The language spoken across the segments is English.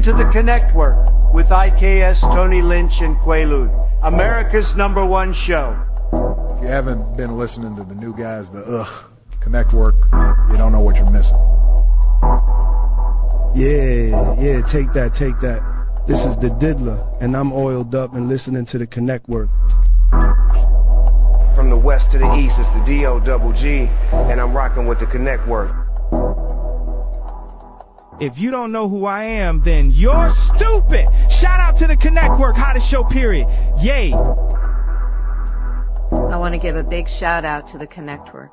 to the Connectwork with IKS, Tony Lynch, and Quaalude, America's #1 show. If you haven't been listening to the new guys, the Connectwork, you don't know what you're missing. Yeah, take that. This is the Diddler, and I'm oiled up and listening to the Connectwork. From the west to the east, it's the D-O-double-G, and I'm rocking with the Connectwork. If you don't know who I am, then you're stupid. Shout out to the Connectwork, hottest show, period. Yay. I want to give a big shout out to the Connectwork.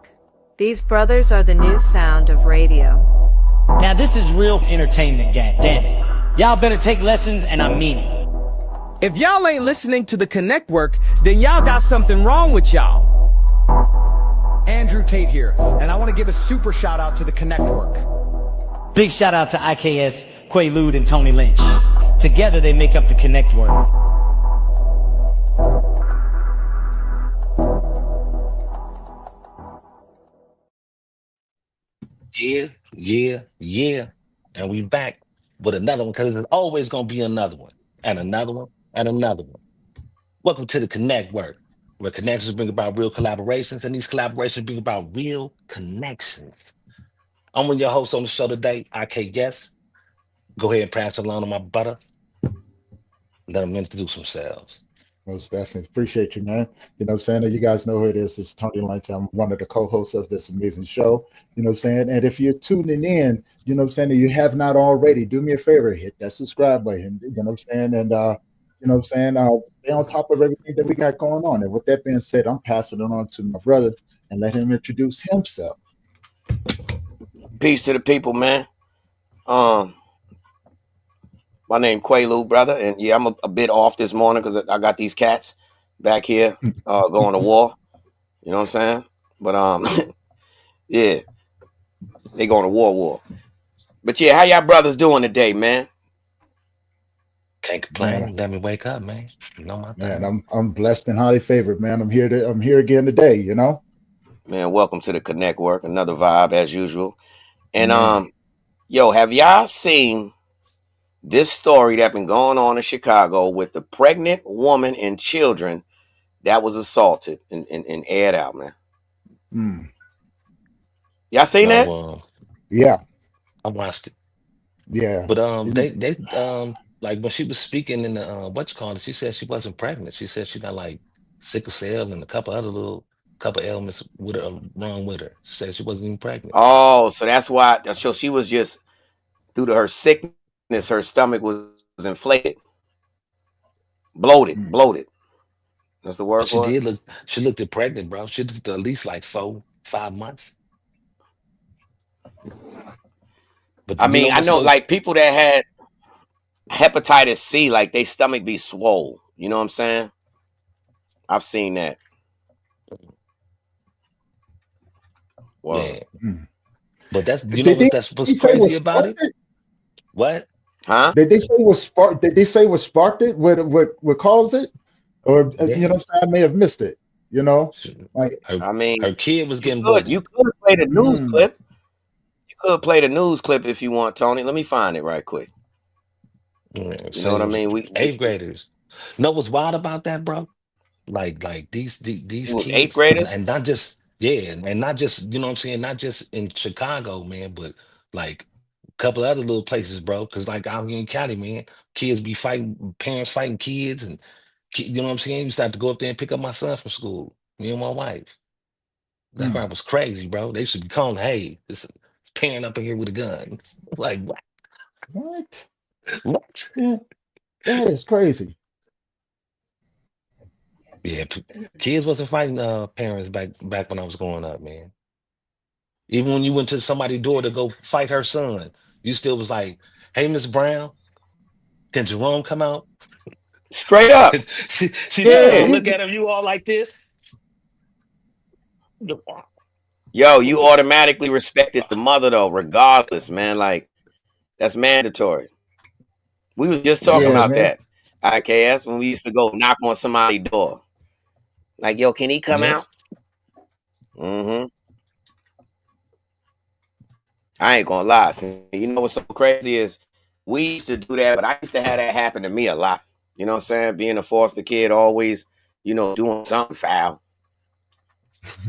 These brothers are the new sound of radio. Now this is real entertainment, gang. Damn it. Y'all better take lessons, and I mean it. If y'all ain't listening to the Connectwork, then y'all got something wrong with y'all. Andrew Tate here, and I want to give a super shout out to the Connectwork. Big shout out to IKS, Quaalude, and Tony Lynch. Together they make up the Connectwork. Yeah. And we back with another one, because there's always going to be another one, and another one, and another one. Welcome to the Connectwork, where connections bring about real collaborations, and these collaborations bring about real connections. I'm one of your hosts on the show today, IKS. Go ahead and pass it along to my brother. Let them introduce themselves. Most definitely. Appreciate you, man. You know what I'm saying? You guys know who it is. It's Tony Lynch. I'm one of the co-hosts of this amazing show. You know what I'm saying? And if you're tuning in, you know what I'm saying, and you have not already, do me a favor, hit that subscribe button. You know what I'm saying? And, you know what I'm saying? Stay on top of everything that we got going on. And with that being said, I'm passing it on to my brother and let him introduce himself. Peace to the people, man. My name Quaalude, brother, and yeah, I'm a bit off this morning because I got these cats back here going to war. You know what I'm saying? But yeah, they going to war. But yeah, how y'all brothers doing today, man? Can't complain. Man. Let me wake up, man. You know my thing. Man, I'm blessed and highly favored, man. I'm here again today. You know. Man, welcome to the Connectwork. Another vibe as usual. And yo, have y'all seen this story that been going on in Chicago with the pregnant woman and children that was assaulted and aired out, man? Y'all seen that? Yeah, I watched it. Yeah, but they like when she was speaking in the she said she wasn't pregnant. She said she got like sickle cell and a couple other couple ailments with her, wrong with her. She said she wasn't even pregnant. Oh, so that's why. So she was just, due to her sickness, her stomach was inflated, bloated. That's the word for it. She looked pregnant, bro. She looked at least like 4-5 months. But I mean, I know like people that had hepatitis C, like they stomach be swole. You know what I'm saying? I've seen that. Wow. Yeah. But that's what's crazy about it. What? Huh? Did they say what sparked? Did they say what sparked it? What caused it? Or you know what I'm saying? I may have missed it. You know, like her kid was getting. You could play the news clip. You could play the news clip if you want, Tony. Let me find it right quick. Yeah, you know what I mean? We 8th graders. Know what's wild about that, bro? Like these kids, 8th graders, and not just and not just, you know what I'm saying, not just in Chicago, man, but like a couple other little places, bro. Because like out here in Cali, man, kids be fighting, parents fighting kids, and you know what I'm saying. You used to have to go up there and pick up my son from school. Me and my wife. That crap was crazy, bro. They should be calling, hey, this parent up in here with a gun. Like what? What? Yeah, that is crazy. Yeah, kids wasn't fighting parents back when I was growing up, man. Even when you went to somebody's door to go fight her son, you still was like, "Hey, Miss Brown, can Jerome come out?" Straight up. she look at him. You all like this? Yo, you automatically respected the mother though, regardless, man. Like that's mandatory. We was just talking about that, IKS, when we used to go knock on somebody's door. Like, yo, can he come out? I ain't gonna lie. You know what's so crazy is We used to do that, but I used to have that happen to me a lot. You know what I'm saying? Being a foster kid, always, doing something foul.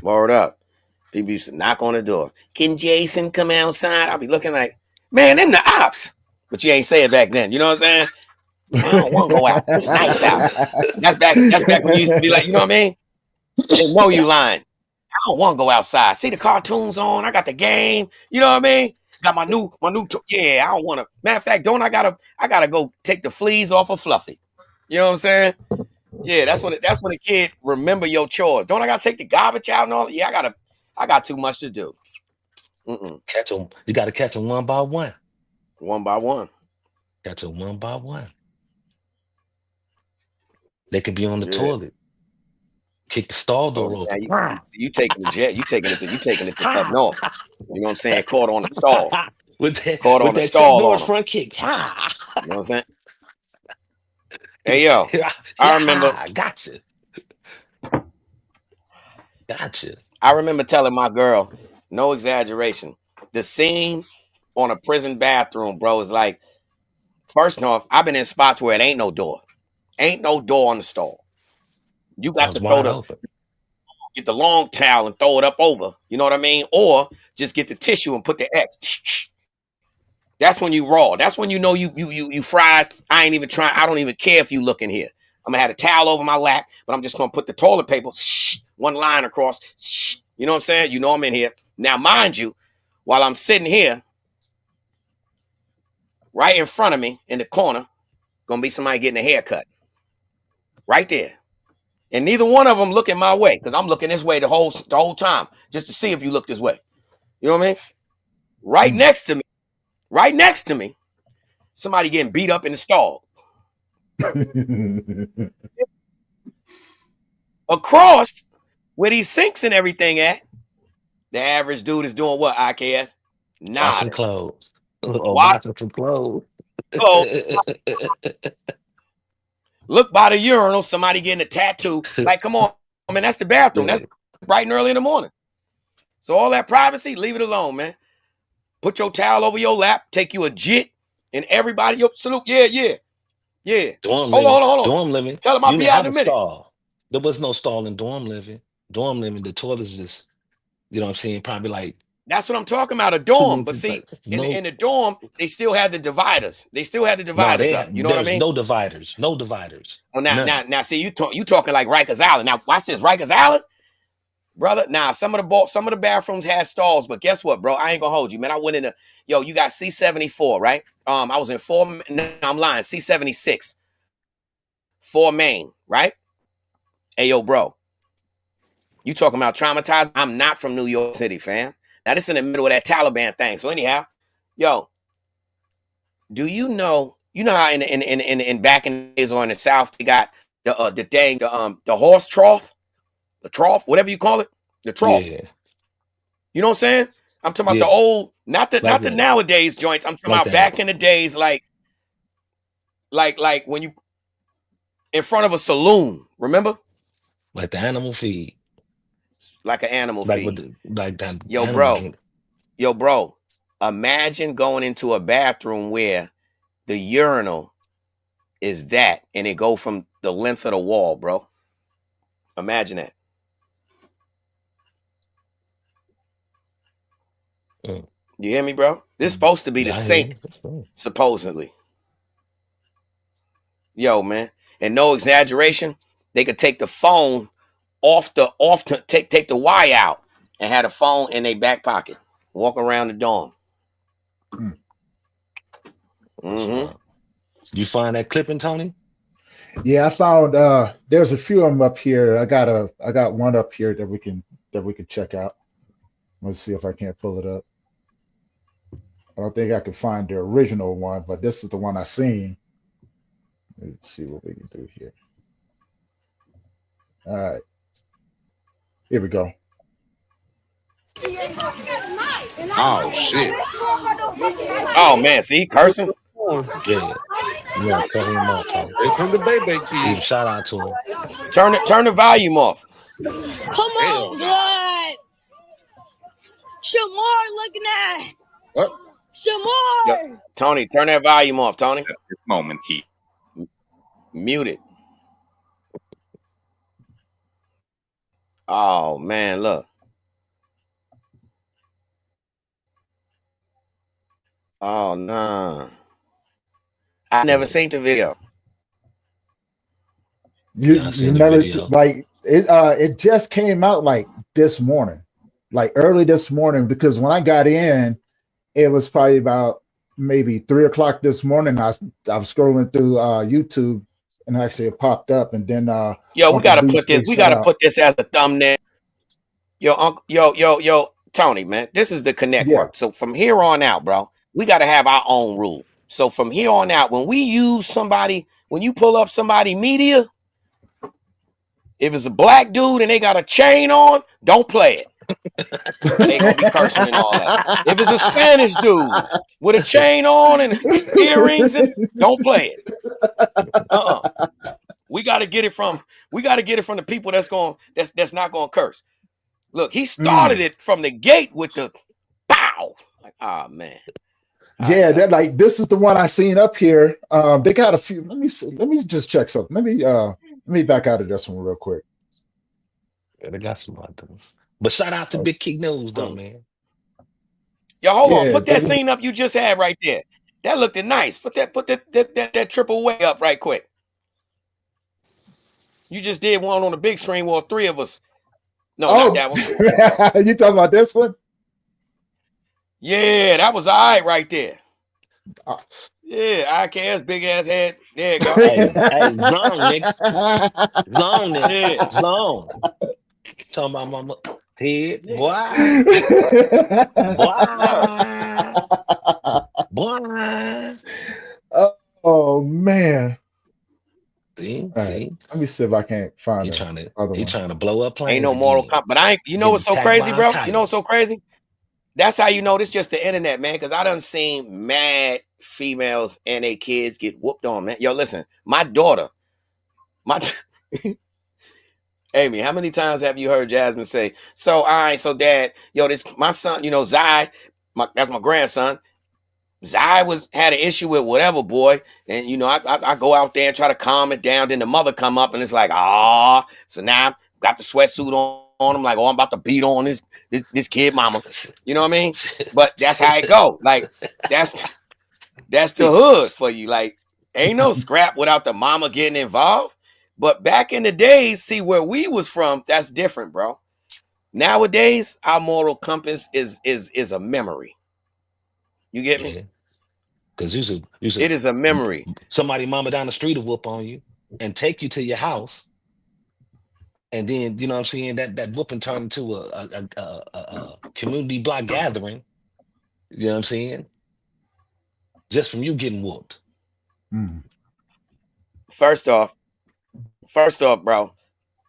Word up. People used to knock on the door. Can Jason come outside? I'll be looking like, man, them the ops. But you ain't say it back then. You know what I'm saying? I don't want to go out. It's nice out. That's back when you used to be like, you know what I mean? They know you lying. I don't want to go outside. See the cartoons on. I got the game. You know what I mean? Got my new yeah, I don't want to. Matter of fact, I gotta go take the fleas off of Fluffy. You know what I'm saying? Yeah, that's when a kid remember your chores. Don't I gotta take the garbage out and all? Yeah, I got too much to do. Catch them. You gotta catch them one by one. One by one. Catch them one by one. They could be on the toilet. Kick the stall door open. You taking the jet? You taking it to up north? You know what I'm saying? Caught on the stall. Caught on the stall on front kick. You know what I'm saying? Hey yo, I remember. Gotcha. I remember telling my girl, no exaggeration, the scene on a prison bathroom, bro, is like, first off, I've been in spots where it ain't no door. Ain't no door on the stall. You got to get the long towel and throw it up over. You know what I mean? Or just get the tissue and put the X. That's when you raw. That's when you know you fried. I ain't even trying. I don't even care if you look in here. I'm gonna have a towel over my lap, but I'm just gonna put the toilet paper, one line across. You know what I'm saying? You know I'm in here. Now, mind you, while I'm sitting here, right in front of me in the corner, gonna be somebody getting a haircut. Right there. And neither one of them looking my way, because I'm looking this way the whole time, just to see if you look this way. You know what I mean? Right next to me, somebody getting beat up in the stall. Across where these sinks and everything at, the average dude is doing what, IKS? Washing clothes. Washing some clothes. Look by the urinal, somebody getting a tattoo. Like, come on, man, that's the bathroom. That's bright and early in the morning. So all that privacy, leave it alone, man. Put your towel over your lap, take you a jit, and everybody, salute. Yeah. Dorm hold on. Dorm living. Tell them I'll be out in a minute. Stall. There was no stall in dorm living. Dorm living, the toilets just, you know what I'm saying, probably like. That's what I'm talking about, a dorm. But see, in the dorm, they still had the dividers. They still had the dividers up. You know what I mean? No dividers. Oh, now, see, you talking like Rikers Island. Now, watch this, Rikers Island, brother. Now, some of the bathrooms had stalls, but guess what, bro? I ain't gonna hold you, man. I went in you got C-74, right? I was in I'm lying, C-76, 4 Main, right? Hey, yo, bro, you talking about traumatized? I'm not from New York City, fam. Now, this in the middle of that Taliban thing. So anyhow, yo, do you know how in back in the days or in the South, they got the horse trough, the trough, whatever you call it, the trough. Yeah. You know what I'm saying? I'm talking about the old, not the nowadays joints. I'm talking about back in the days, like when you in front of a saloon, remember? Like the animal feed. Like an animal feed. That. Yo, bro. Imagine going into a bathroom where the urinal is that, and it go from the length of the wall, bro. Imagine that. You hear me, bro? This is supposed to be the sink, supposedly. Yo, man. And no exaggeration, they could take the phone take the wire out and have the phone in their back pocket. Walk around the dorm. You find that clipping, Tony? Yeah, I found there's a few of them up here. I got one up here that we can check out. Let's see if I can't pull it up. I don't think I can find the original one, but this is the one I seen. Let's see what we can do here. All right. Here we go. Oh, shit. Oh, man. See, cursing? Yeah. You gotta cut him off, Tony. Here come the baby kid. Give shout out to him. Turn the volume off. Come on, blood. Shamar looking at. What? Yo, Tony, turn that volume off, Tony. At this moment, he. Mute it. Oh man, look. Oh no. I never seen the video. You Yeah, I you seen the never video. like it. It just came out like this morning, like early this morning. Because when I got in, it was probably about maybe 3 o'clock this morning. I was scrolling through YouTube, and actually it popped up, and then Yo, we Uncle gotta Deuce put this. takes We that gotta out. put this as a thumbnail. Yo, Uncle, yo, Tony, man. This is the Connect Yeah. Work. So from here on out, bro, we gotta have our own rule. So from here on out, when we use somebody, when you pull up somebody media, if it's a black dude and they got a chain on, don't play it. They gonna be cursing and all that. If it's a Spanish dude with a chain on and earrings, and don't play it. We gotta get it from the people that's not gonna curse. Look, he started it from the gate with the pow. Like, oh man. Yeah, they're like this is the one I seen up here. They got a few. Let me see. Let me just check something. Let me back out of this one real quick. Yeah, they got some other ones. But shout out to Big Key News though, man. Yo, hold on. Yeah, Put that scene up you just had right there. That looked nice. Put that triple way up right quick. You just did one on the big screen with 3 of us. No, not that one. You talking about this one? Yeah, that was all right there. Yeah, IKS big ass head. There you go. Hey, zone, nigga. Zone, nigga. Yeah. Zone. Talking about mama head. Boy. Oh man. See? Right. Let me see if I can't find He one. trying to blow up planes. Ain't no Mortal Kombat. But I ain't, you know what's so crazy, bro? You know what's so crazy? That's how you know this just the internet, man. Because I done seen mad females and their kids get whooped on, man. Yo, listen, my daughter, Amy, how many times have you heard Jasmine say, so dad, yo, this my son, Zai, that's my grandson. Zai had an issue with whatever, boy. And I go out there and try to calm it down. Then the mother come up and it's like, so now I got the sweatsuit on. I'm like, I'm about to beat on this kid mama. You know what I mean? But that's how it go. Like, that's the hood for you. Like, ain't no scrap without the mama getting involved. But back in the days, see where we was from, that's different, bro. Nowadays, our moral compass is a memory. You get me? Because you should it is a memory. Somebody mama down the street will whoop on you and take you to your house. And then, you know what I'm saying, that whooping turned into a community block gathering. You know what I'm saying? Just from you getting whooped. First off, bro,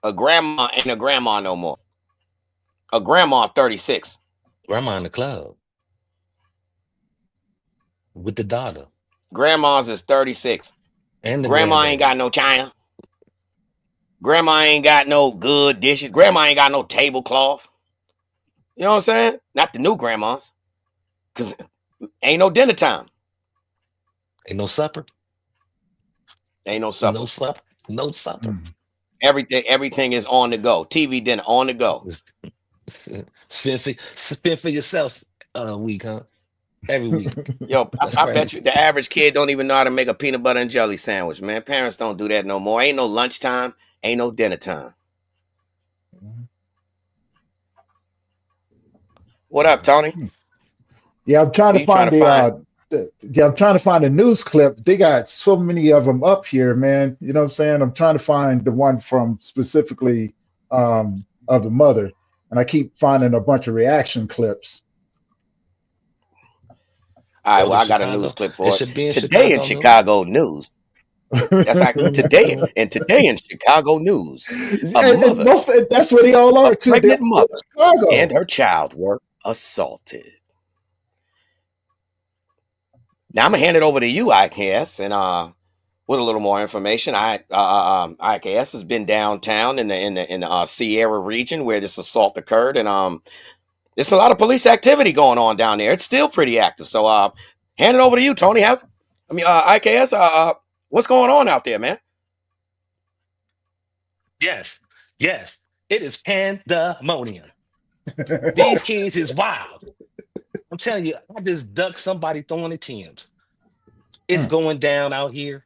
a grandma ain't a grandma no more. A grandma 36. Grandma in the club. With the daughter. Grandma's is 36. And the grandma ain't got no china. Grandma ain't got no good dishes. Grandma ain't got no tablecloth. You know what I'm saying? Not the new grandmas. Because ain't no dinner time. Ain't no supper. Ain't no supper. No supper. No supper. Everything is on the go. TV dinner on the go. Spend for yourself week, huh? Every week. Yo, I bet you the average kid don't even know how to make a peanut butter and jelly sandwich, man. Parents don't do that no more. Ain't no lunchtime. Ain't no dinner time. What up, Tony? Yeah, I'm trying to find I'm trying to find a news clip. They got so many of them up here, man. You know what I'm saying? I'm trying to find the one from specifically of the mother, and I keep finding a bunch of reaction clips. All right, well, I got a news clip for it. Today in Chicago news. That's like today in Chicago news. That's where they all are too. Pregnant mother and her child were assaulted. Now I'm gonna hand it over to you, IKS, and with a little more information. IKS has been downtown in the Sierra region where this assault occurred, and There's a lot of police activity going on down there. It's still pretty active. So hand it over to you, Tony. IKS, what's going on out there, man? Yes, yes, it is pandemonium. These kids is wild. I'm telling you, I just ducked somebody throwing the Timbs. It's going down out here.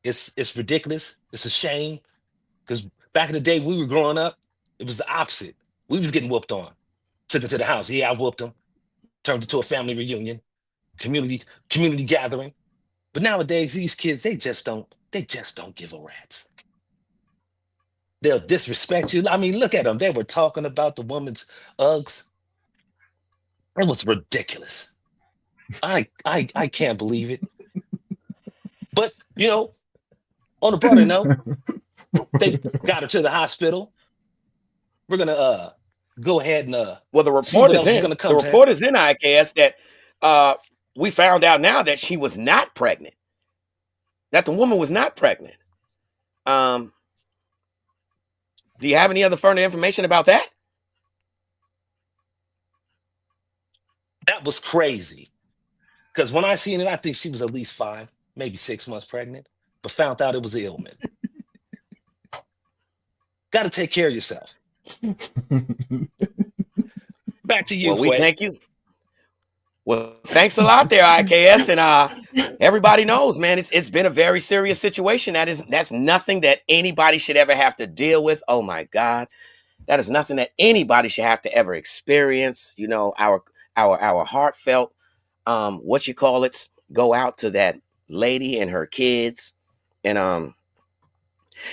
It's ridiculous. It's a shame. Because back in the day we were growing up, it was the opposite. We was getting whooped on. Took it to the house. Yeah, I whooped them. Turned it to a family reunion, community gathering. But nowadays, these kids, they just don't give a rat's. They'll disrespect you. I mean, look at them. They were talking about the woman's Uggs. It was ridiculous. I can't believe it. But on a broader note, they got her to the hospital. We're gonna go ahead and well, the report is in. The report is in IKS that we found out now that she was not pregnant. That the woman was not pregnant. Do you have any other further information about that? That was crazy. Because when I seen it, I think she was at least 5, maybe 6 months pregnant, but found out it was an ailment. Got to take care of yourself. Back to you. Well, we thank you. Well, thanks a lot there, IKS, and everybody knows, man, it's been a very serious situation. That's nothing that anybody should ever have to deal with. Oh my God, that is nothing that anybody should have to ever experience. Our heartfelt, go out to that lady and her kids, and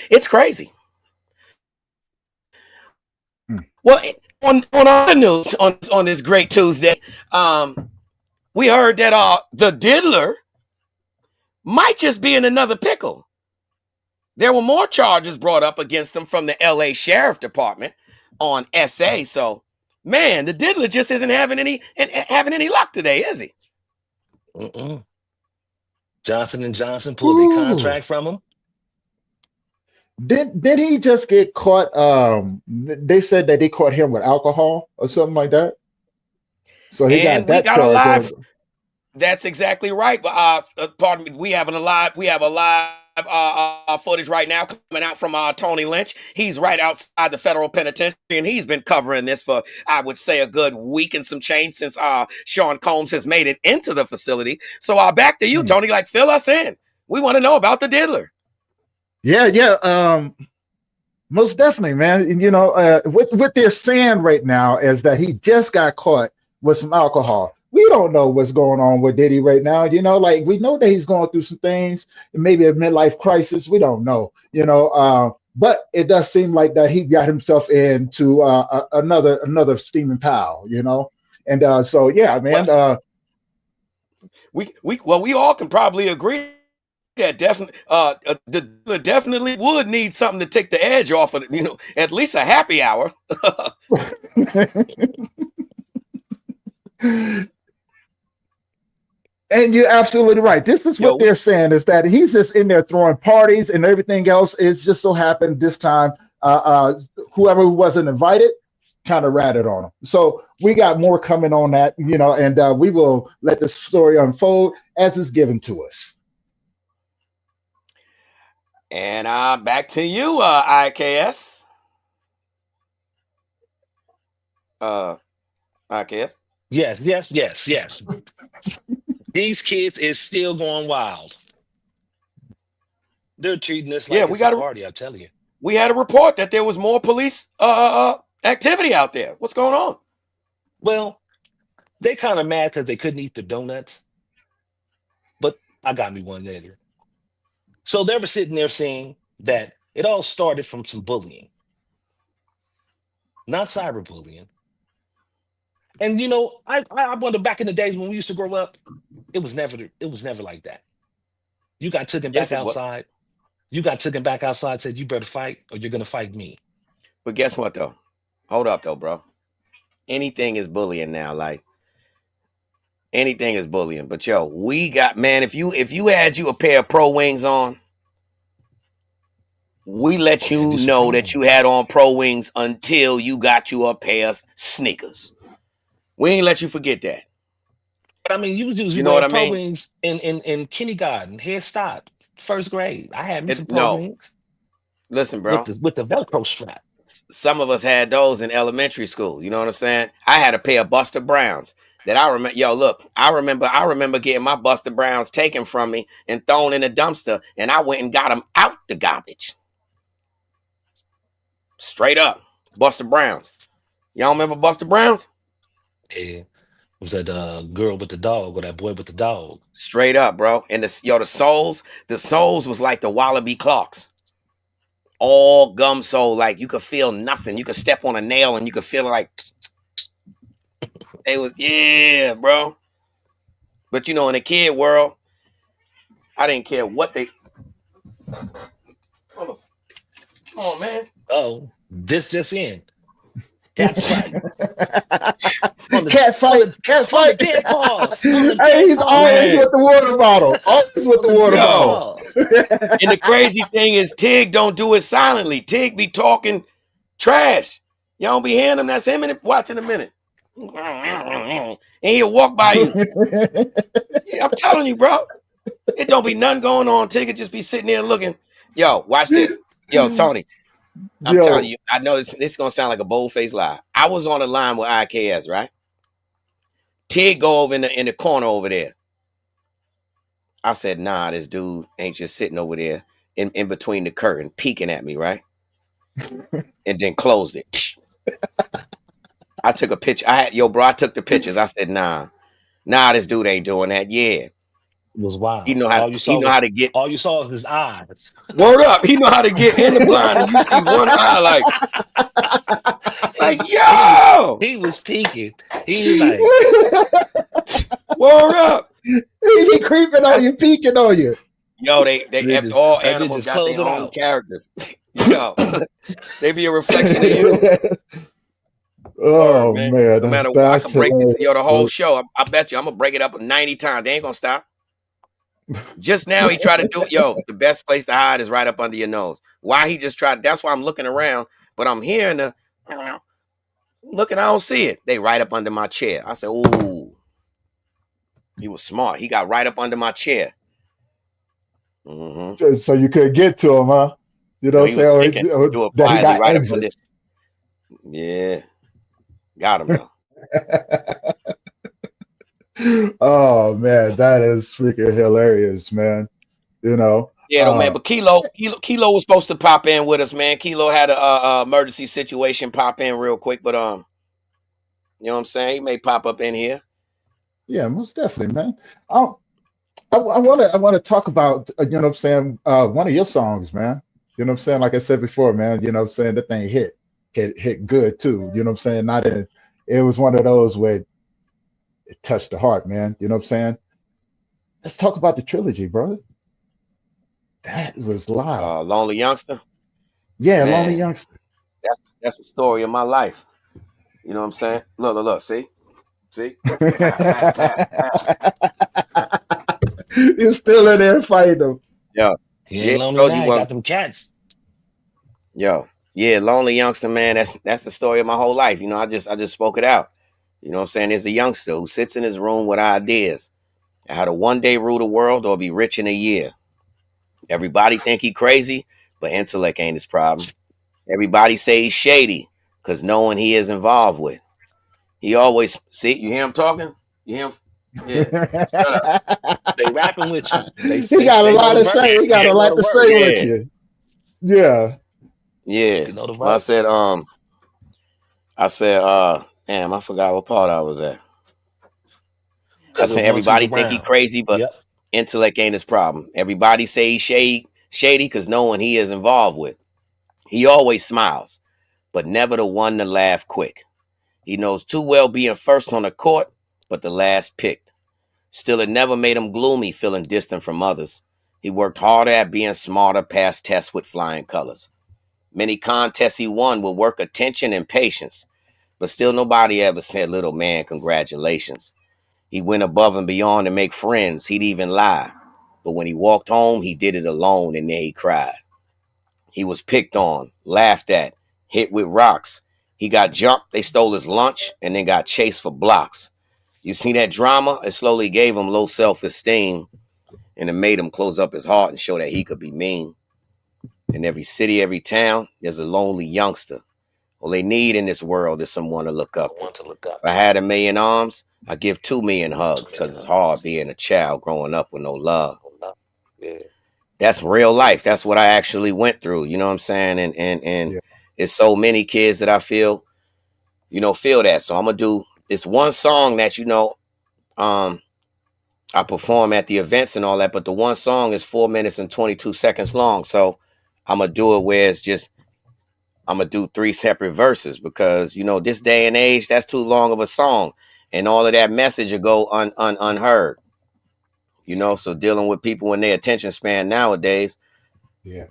it's crazy. Well, on other news on this great Tuesday, we heard that the diddler might just be in another pickle. There were more charges brought up against him from the LA Sheriff Department on SA. So, man, the diddler just isn't having any luck today, is he? Johnson & Johnson pulled the contract from him. Did he just get caught? They said that they caught him with alcohol or something like that. So he got that charge. That's exactly right. But pardon me, we have a live footage right now coming out from Tony Lynch. He's right outside the federal penitentiary, and he's been covering this for, I would say, a good week and some change since Sean Combs has made it into the facility. So back to you, Tony. Fill us in. We want to know about the diddler. Yeah. Most definitely, man. What they're saying right now is that he just got caught with some alcohol. We don't know what's going on with Diddy right now. We know that he's going through some things, maybe a midlife crisis. We don't know, but it does seem like that he got himself into another steaming pile, and so yeah, man. We all can probably agree that definitely would need something to take the edge off of, at least a happy hour. And you're absolutely right. This is what they're saying, is that he's just in there throwing parties and everything else. It's just so happened this time, whoever wasn't invited kind of ratted on him. So we got more coming on that, and we will let the story unfold as it's given to us. And back to you, IKS. IKS. Yes. These kids is still going wild. They're treating this like it's a party, I'm telling you. We had a report that there was more police activity out there. What's going on? Well, they kind of mad because they couldn't eat the donuts. But I got me one later. So they were sitting there saying that it all started from some bullying. Not cyberbullying. And I wonder, back in the days when we used to grow up, it was never like that. You got taken back outside. You got taken back outside, said you better fight or you're gonna fight me. But guess what though? Hold up though, bro. Anything is bullying now, anything is bullying. But we got, man, if you had a pair of Pro Wings on, we let you know that you had on Pro Wings until you got you a pair of sneakers. We ain't let you forget that. But I mean, you was You usually know what wearing I pro mean? wings in kindergarten, head start, first grade. I had me some pro No, wings listen, with bro. the Velcro strap. Some of us had those in elementary school. You know what I'm saying? I had a pair of Buster Browns that I remember. Yo, look, I remember getting my Buster Browns taken from me and thrown in a dumpster, and I went and got them out the garbage. Straight up, Buster Browns. Y'all remember Buster Browns? Yeah. Was that girl with the dog or that boy with the dog? Straight up, bro. And the soles was like the Wallaby Clarks. All gum sole, like you could feel nothing. You could step on a nail and you could feel like they was, yeah, bro. But you know, in the kid world, I didn't care what they. Come on, man. Oh, this just in. Cats fight. Cat fight. On the damn pause. On the Hey, damn he's pause. always Man. with the water bottle. Always with On the the water damn bottle. pause. And the crazy thing is, Tig don't do it silently. Tig be talking trash. Y'all don't be hearing him. That's him in it. Watch in a minute. And he'll walk by you. Yeah, I'm telling you, bro. It don't be nothing going on. Tig could just be sitting there looking. Yo, watch this. Yo, Tony. I'm telling Yo, you, I know this is gonna sound like a bold-faced lie. I was on the line with IKS, right? Tig go over in the corner over there. I said, nah, this dude ain't just sitting over there in between the curtain, peeking at me, right? And then closed it. I took a picture. I took the pictures. I said, nah, this dude ain't doing that. Yeah. It was wild. He know how to get. All you saw was his eyes. Word up. He know how to get in the blind and you see one eye like yo. He was peeking. He was like, Word up. he be creeping on you, peeking on you. Yo, they have all and then animals just got close their it own out. characters. Yo, they be a reflection of you. Oh Word, man, no matter what, I that's can break this. hilarious. Yo, the whole show. I bet you I'm gonna break it up 90 times. They ain't gonna stop. Just now he tried to do it. Yo, the best place to hide is right up under your nose. Why he just tried? That's why I'm looking around, but I'm hearing the looking. I don't see it. They right up under my chair. I said, ooh, he was smart. He got right up under my chair. Mm-hmm. So you couldn't get to him, huh? You know No, what he I'm was saying? thinking. Do it That he quietly got right up under. exits. Yeah, got him though. Oh man, that is freaking hilarious, man. You know. Yeah, though, man. But Kilo was supposed to pop in with us, man. Kilo had a emergency situation pop in real quick, but you know what I'm saying? He may pop up in here. Yeah, most definitely, man. I want to talk about you know what I'm saying, one of your songs, man. You know what I'm saying? Like I said before, man, you know what I'm saying, that thing hit good too. You know what I'm saying? Not in it was one of those where it touched the heart, man. You know what I'm saying? Let's talk about the trilogy, brother. That was live. Lonely Youngster. Yeah, Lonely Man, Youngster. that's the story of my life. You know what I'm saying? Look, see? You're still in there fighting them. Yo. He Yeah, ain't lonely told now. you He what. got them cats. Yo. Yeah, Lonely Youngster, man. That's the story of my whole life. You know, I just spoke it out. You know what I'm saying? There's a youngster who sits in his room with ideas. How to one day rule the world or be rich in a year. Everybody think he crazy, but intellect ain't his problem. Everybody say he's shady, because no one he is involved with. He always, see, you hear him talking? You hear him? Yeah. Shut up. They rapping with you. He got a They know lot the to verse. say. He got They a know lot the to verse. say with you. Yeah. Yeah. They know the Well, verse. I said, damn, I forgot what part I was at. I Because said, once he's everybody think he around. crazy, but Yep. intellect ain't his problem. Everybody say he's shady because no one he is involved with. He always smiles, but never the one to laugh quick. He knows too well being first on the court, but the last picked. Still, it never made him gloomy, feeling distant from others. He worked harder at being smarter, passed tests with flying colors. Many contests he won with work, attention, and patience. But still, nobody ever said, little man, congratulations. He went above and beyond to make friends. He'd even lie. But when he walked home, he did it alone, and then he cried. He was picked on, laughed at, hit with rocks, He got jumped, they stole his lunch, and then got chased for blocks. You see that drama? It slowly gave him low self-esteem, and it made him close up his heart and show that he could be mean. In every city, every town, there's a lonely youngster. All they need in this world is someone to look up to. If I had 1,000,000 arms, I'd give 2,000,000 hugs, because it's hard being a child growing up with no love. Yeah. That's real life. That's what I actually went through. You know what I'm saying? And it's so many kids that I feel that. So I'm gonna do this one song that I perform at the events and all that, but the one song is 4 minutes and 22 seconds long. So I'm gonna do it where it's just I'm gonna do 3 separate verses, because this day and age, that's too long of a song, and all of that message will go unheard. So dealing with people in their attention span nowadays,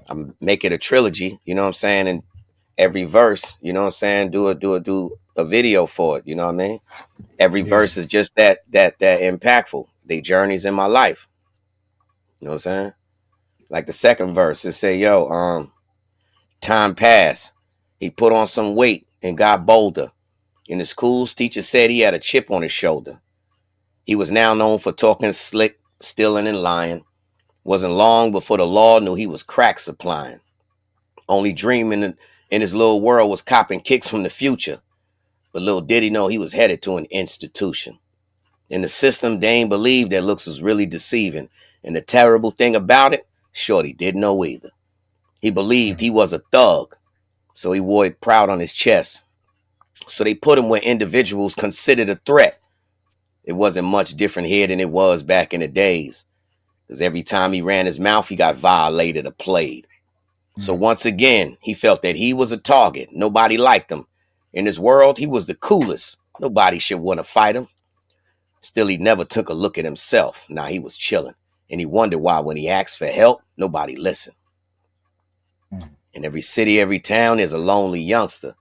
I'm making a trilogy. You know what I'm saying? And every verse, you know what I'm saying, do a video for it. You know what I mean? Every verse is just that impactful. They journeys in my life. You know what I'm saying? Like the second verse, it say, time passed. He put on some weight and got bolder. In the schools, teachers said he had a chip on his shoulder. He was now known for talking slick, stealing, and lying. Wasn't long before the law knew he was crack supplying. Only dream in his little world was copping kicks from the future. But little did he know he was headed to an institution. In the system, they ain't believed that looks was really deceiving. And the terrible thing about it, Shorty didn't know either. He believed he was a thug, so he wore it proud on his chest. So they put him where individuals considered a threat. It wasn't much different here than it was back in the days, because every time he ran his mouth, he got violated or played. So once again, he felt that he was a target. Nobody liked him. In his world, he was the coolest. Nobody should want to fight him. Still, he never took a look at himself. Now he was chilling. And he wondered why when he asked for help, nobody listened. In every city, every town, there's a lonely youngster.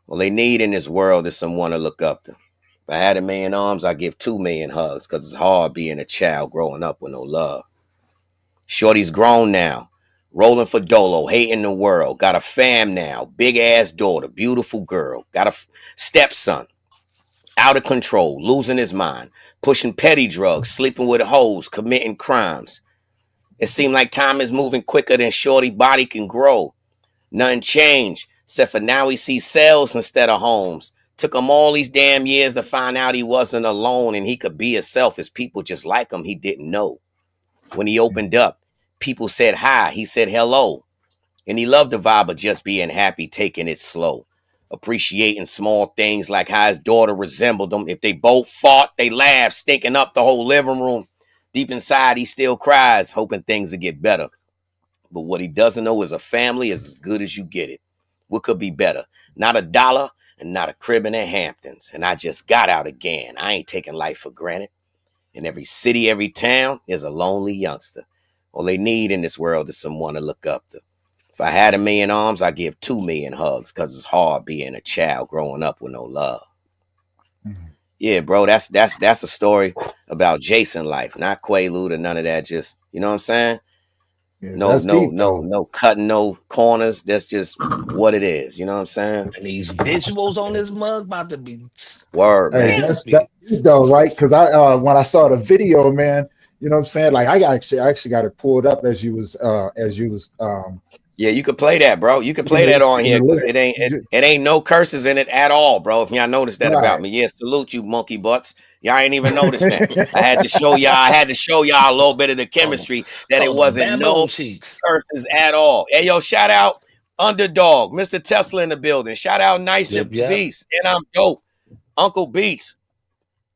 All they need in this world is someone to look up to. If I had 1,000,000 arms, I'd give 2,000,000 hugs, because it's hard being a child growing up with no love. Shorty's grown now, rolling for Dolo, hating the world. Got a fam now, big ass daughter, beautiful girl. Got a stepson, out of control, losing his mind, pushing petty drugs, sleeping with hoes, committing crimes. It seemed like time is moving quicker than Shorty body can grow. Nothing changed, except for now he sees cells instead of homes. Took him all these damn years to find out he wasn't alone and he could be himself, as people just like him he didn't know. When he opened up, people said hi, he said hello. And he loved the vibe of just being happy, taking it slow. Appreciating small things like how his daughter resembled him. If they both fought, they laughed, stinking up the whole living room. Deep inside, he still cries, hoping things will get better. But what he doesn't know is a family is as good as you get it. What could be better? Not a dollar and not a crib in the Hamptons. And I just got out again. I ain't taking life for granted. In every city, every town, there's a lonely youngster. All they need in this world is someone to look up to. If I had 1,000,000 arms, I'd give 2,000,000 hugs, because it's hard being a child growing up with no love. Yeah, bro, that's a story about Jason life, not Quaalude or none of that. Just, you know what I'm saying? No cutting no corners. That's just what it is. You know what I'm saying? And these visuals on this mug about to be word, Hey, man. that's though, right? Because I when I saw the video, man, you know what I'm saying? Like I actually got it pulled up as you was Yeah, you could play that, bro. You could play that on here, because it ain't no curses in it at all, bro. If y'all noticed that about me. Yeah, salute you, monkey butts. Y'all ain't even noticed that. I had to show y'all a little bit of the chemistry, that it wasn't no curses at all. Hey, yo, shout out Underdog, Mr. Tesla in the building. Shout out Nice to Beats. And I'm dope. Uncle Beats.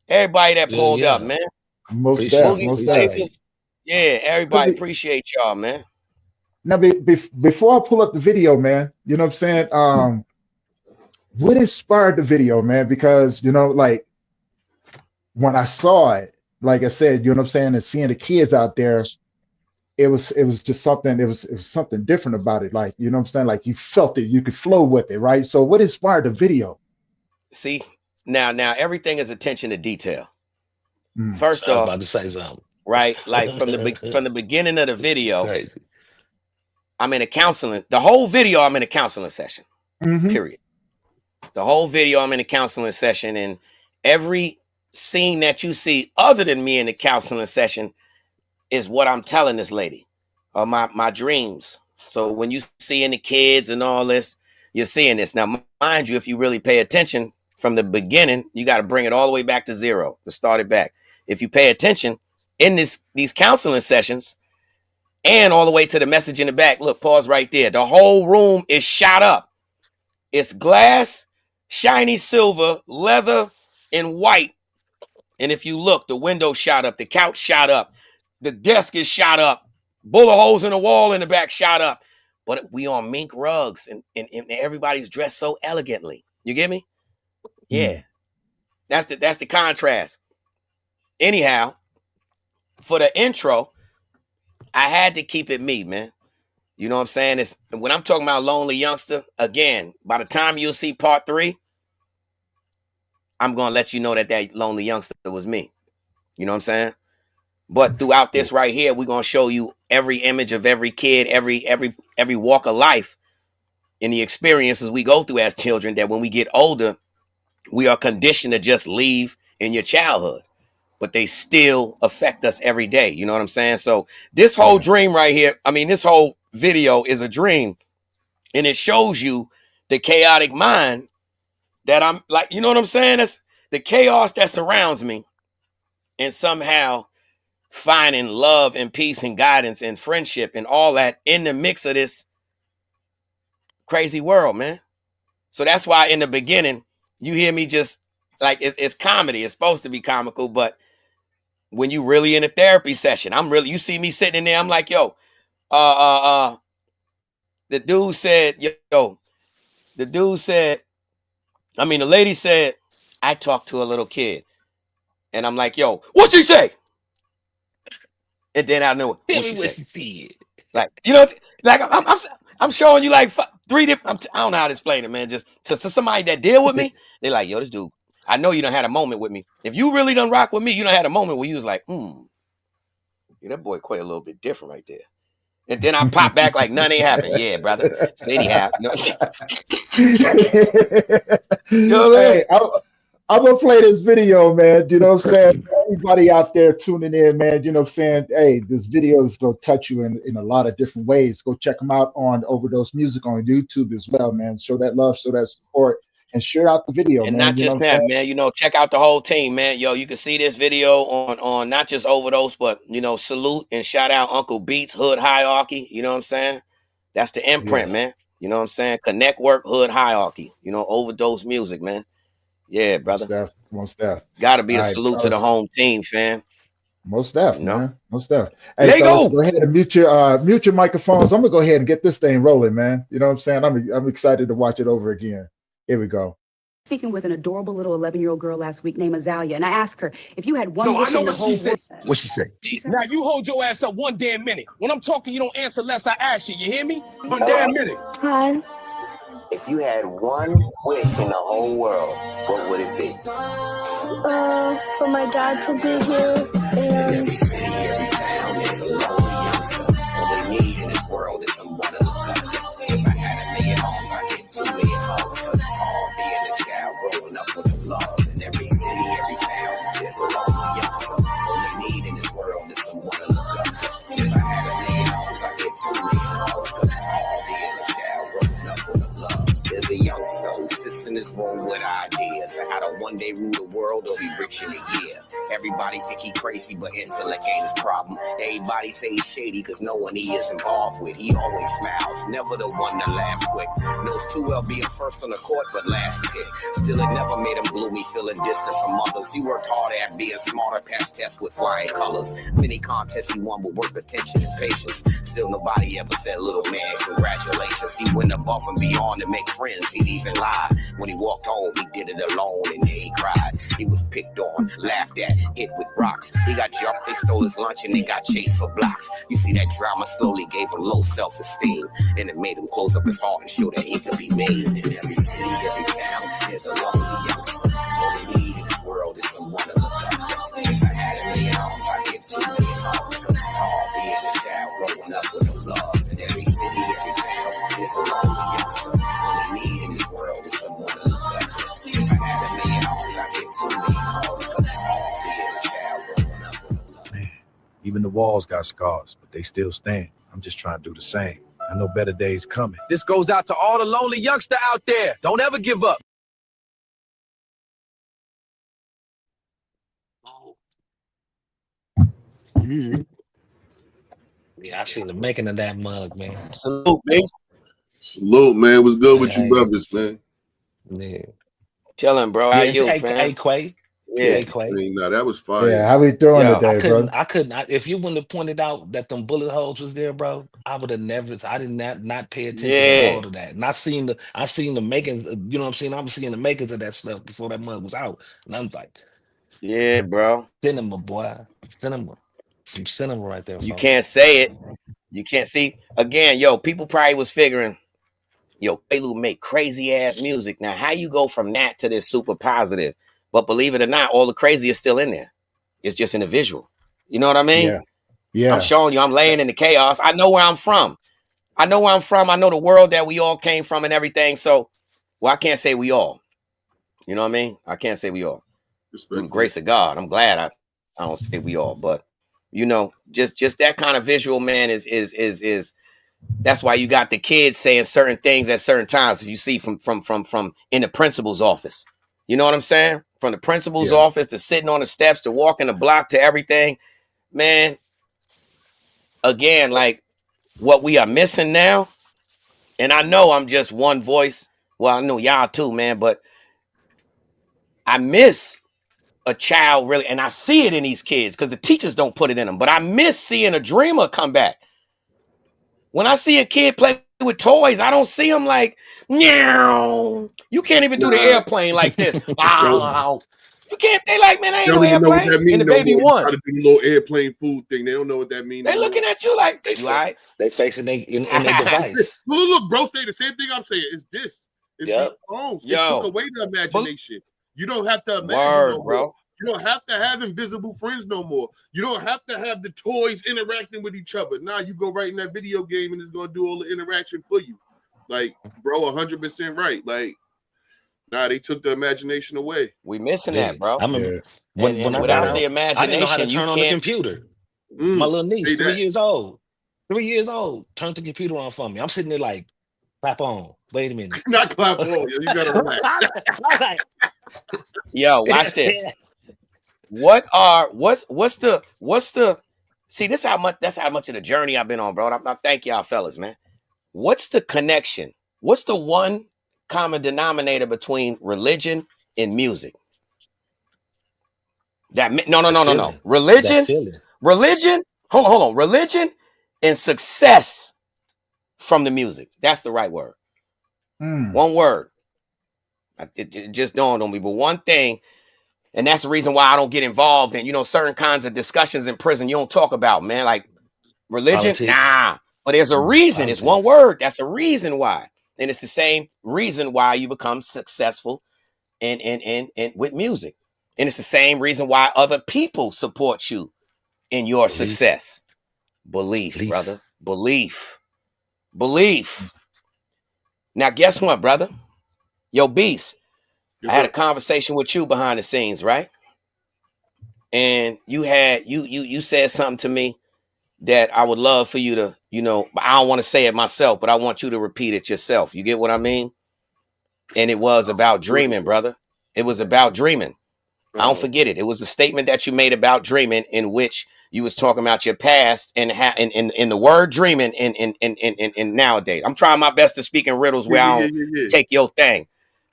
Everybody that pulled up, man. Most definitely. Yeah, everybody appreciate y'all, man. Now, before I pull up the video, man, you know what I'm saying? What inspired the video, man? Because, like when I saw it, like I said, you know what I'm saying, and seeing the kids out there, it was just something, it was something different about it. Like, you know what I'm saying? Like you felt it, you could flow with it, right? So what inspired the video? See, now everything is attention to detail. First off, I was about to say something. Right? Like from the beginning of the video, crazy. I'm in a counseling, the whole video, I'm in a counseling session, period. The whole video, I'm in a counseling session, and every scene that you see other than me in the counseling session is what I'm telling this lady, or my dreams. So when you seeing the kids and all this, you're seeing this. Now, mind you, if you really pay attention from the beginning, you got to bring it all the way back to zero to start it back. If you pay attention in these counseling sessions and all the way to the message in the back, look, pause right there. The whole room is shot up. It's glass, shiny silver, leather, and white. And if you look, the window shot up, the couch shot up, the desk is shot up, bullet holes in the wall in the back shot up. But we on mink rugs, and everybody's dressed so elegantly. You get me? Yeah. That's the contrast. Anyhow, for the intro, I had to keep it me, man. You know what I'm saying? It's when I'm talking about Lonely Youngster, again, by the time you'll see part 3, I'm going to let you know that Lonely Youngster was me. You know what I'm saying? But throughout this right here, we're going to show you every image of every kid, every walk of life, and the experiences we go through as children, that when we get older, we are conditioned to just leave in your childhood, but they still affect us every day. You know what I'm saying? So this whole dream right here, this whole video is a dream, and it shows you the chaotic mind that I'm like, you know what I'm saying? That's the chaos that surrounds me, and somehow finding love and peace and guidance and friendship and all that in the mix of this crazy world, man. So that's why in the beginning, you hear me just like, it's comedy. It's supposed to be comical, but when you really in a therapy session, you see me sitting in there, I'm like, yo, the lady said, I talked to a little kid, and I'm like, yo, what'd she say? And then I know what she said. Like, you know, like I'm showing you like 3 different. I don't know how to explain it, man. Just to somebody that deal with me, they like, yo, this dude. I know you done had a moment with me. If you really done rock with me, you done had a moment where you was like, yeah, that boy Quay a little bit different right there. And then I pop back like none ain't happened. Yeah, brother. So anyhow, you know hey, I'm gonna play this video, man. You know what I'm saying? Everybody out there tuning in, man. You know what I'm saying? Hey, this video is gonna touch you in a lot of different ways. Go check them out on Overdose Music on YouTube as well, man. Show that love, show that support, and share out the video, and man. not just that, man. You know, check out the whole team, man. Yo, you can see this video on not just Overdose, but you know, salute and shout out Uncle Beats, Hood Hierarchy. You know what I'm saying? That's the imprint, man. You know what I'm saying? Connectwork, Hood Hierarchy. You know, Overdose Music, man. Yeah, brother. Most def. Gotta be the salute to the home team, fam. Most def, you know? Man. Most def. Hey, fellas, go ahead and mute your microphones. I'm gonna go ahead and get this thing rolling, man. You know what I'm saying? I'm excited to watch it over again. Here we go. Speaking with an adorable little 11-year-old girl last week named Azalea, and I asked her if you had one wish in the whole world. What she say? Now you hold your ass up one damn minute. When I'm talking, you don't answer unless I ask you. You hear me? One damn minute. Hi. If you had one wish in the whole world, what would it be? For my dad to be here and every city, every town is a lonely youngster. All they need in this world is someone to look up to. If I had 1 million homes, I'd get 2 million homes. Cause all being a child growing up with love. In every city, every town is a lonely youngster. All they need in this world is someone to look up to. If I had 1 million homes, I'd get 2 million homes. Cause all being a child growing up with love. There's a youngster who sits in this room with ideas of how to one day rule the world or be rich in a year. Everybody think he crazy, but intellect ain't his problem. Everybody say he's shady, cause no one he is involved with. He always smiles, never the one to laugh quick. Knows too well being first on the court, but last pick. Still it never made him gloomy, feeling distant from others. He worked hard at being smarter, past tests with flying colors. Many contests he won with work, attention, and patience. Still nobody ever said, little man, congratulations. He went above and beyond to make friends. He'd even lie. When he walked home, he did it alone, and then he cried. He was picked on, laughed at, hit with rocks. He got jumped, they stole his lunch, and they got chased for blocks. You see, that drama slowly gave him low self-esteem, and it made him close up his heart and show that he could be mean. In every city, every town, there's a lonely youngster. All they need in this world is someone to look up to. If I had 1 million homes, I'd give 2 million homes. Cause it's hard being a child growing up with no love. In every city, every town, there's a lonely youngster. All they need in this world is someone to look up the walls got scars, but they still stand. I'm just trying to do the same. I know better days coming. This goes out to all the lonely youngster out there. Don't ever give up. Yeah, I seen the making of that mug, man. Salute, Base. Salute, man. What's good with you Hey. brothers, man? Yeah. Chilling, bro. How you, fam? Hey, Quay. Yeah. Hey, Quay. I mean, no, that was fire. Yeah, how we doing today, bro? I couldn't. If you wouldn't have pointed out that them bullet holes was there, bro, I would have never. I did not pay attention at all to that. And I seen the makings. You know what I'm saying? I'm seeing the makings of that stuff before that mug was out, and I'm like, yeah, bro. Cinema, boy, cinema, some cinema right there. You folks. can't say it. You can't see again, yo. People probably was figuring, yo, Quaalude make crazy ass music. Now, how you go from that to this super positive? But believe it or not, all the crazy is still in there. It's just in the visual. You know what I mean? Yeah. Yeah. I'm showing you. I'm laying in the chaos. I know where I'm from. I know where I'm from. I know the world that we all came from and everything. So, well, I can't say we all. You know what I mean? I can't say we all. Through the grace of God, I'm glad I don't say we all, but you know, just that kind of visual, man, is that's why you got the kids saying certain things at certain times. If you see from in the principal's office, you know what I'm saying? From the principal's office to sitting on the steps to walking the block to everything, man. Again, like what we are missing now, and I know I'm just one voice. Well, I know y'all too, man, but I miss a child really, and I see it in these kids because the teachers don't put it in them, but I miss seeing a dreamer come back. When I see a kid play with toys, I don't see him like, meow. You can't even do the airplane like this. Wow. You can't. They like, man, I ain't no airplane. And the baby won. Try to do the little airplane food thing. They don't know what that means. They looking at you like, you all right? They facing they in their device. Look, bro, say the same thing I'm saying. It's this. It's the phones. It took away the imagination. You don't have to imagine no more. You don't have to have invisible friends no more. You don't have to have the toys interacting with each other. Now you go right in that video game and it's going to do all the interaction for you. Like, bro, 100% right. Like, nah, they took the imagination away. We missing that, bro. I remember when without the imagination, I didn't know how to turn you on can't. the computer. My little niece, 3 years old, turned the computer on for me. I'm sitting there like, clap on. Wait a minute. Not clap on. You gotta relax. Yo, watch this. What's the see, that's how much of the journey I've been on, bro. I thank y'all fellas, man. What's the connection? What's the one common denominator between religion and music? No. Religion. Hold on. Religion and success from the music. That's the right word. One word. It just dawned on me. But one thing. And that's the reason why I don't get involved in, certain kinds of discussions in prison you don't talk about, man. Like religion, politics. Nah. But there's a reason. It's one word. That's a reason why. And it's the same reason why you become successful in with music. And it's the same reason why other people support you in your success. Belief, brother. Belief. Now, guess what, brother? Yo, Beast. I had a conversation with you behind the scenes, right? And you said something to me that I would love for you to, but I don't want to say it myself, but I want you to repeat it yourself. You get what I mean? And it was about dreaming, brother. It was about dreaming. I don't forget it. It was a statement that you made about dreaming in which you was talking about your past and in the word dreaming in nowadays. I'm trying my best to speak in riddles where I don't take your thing.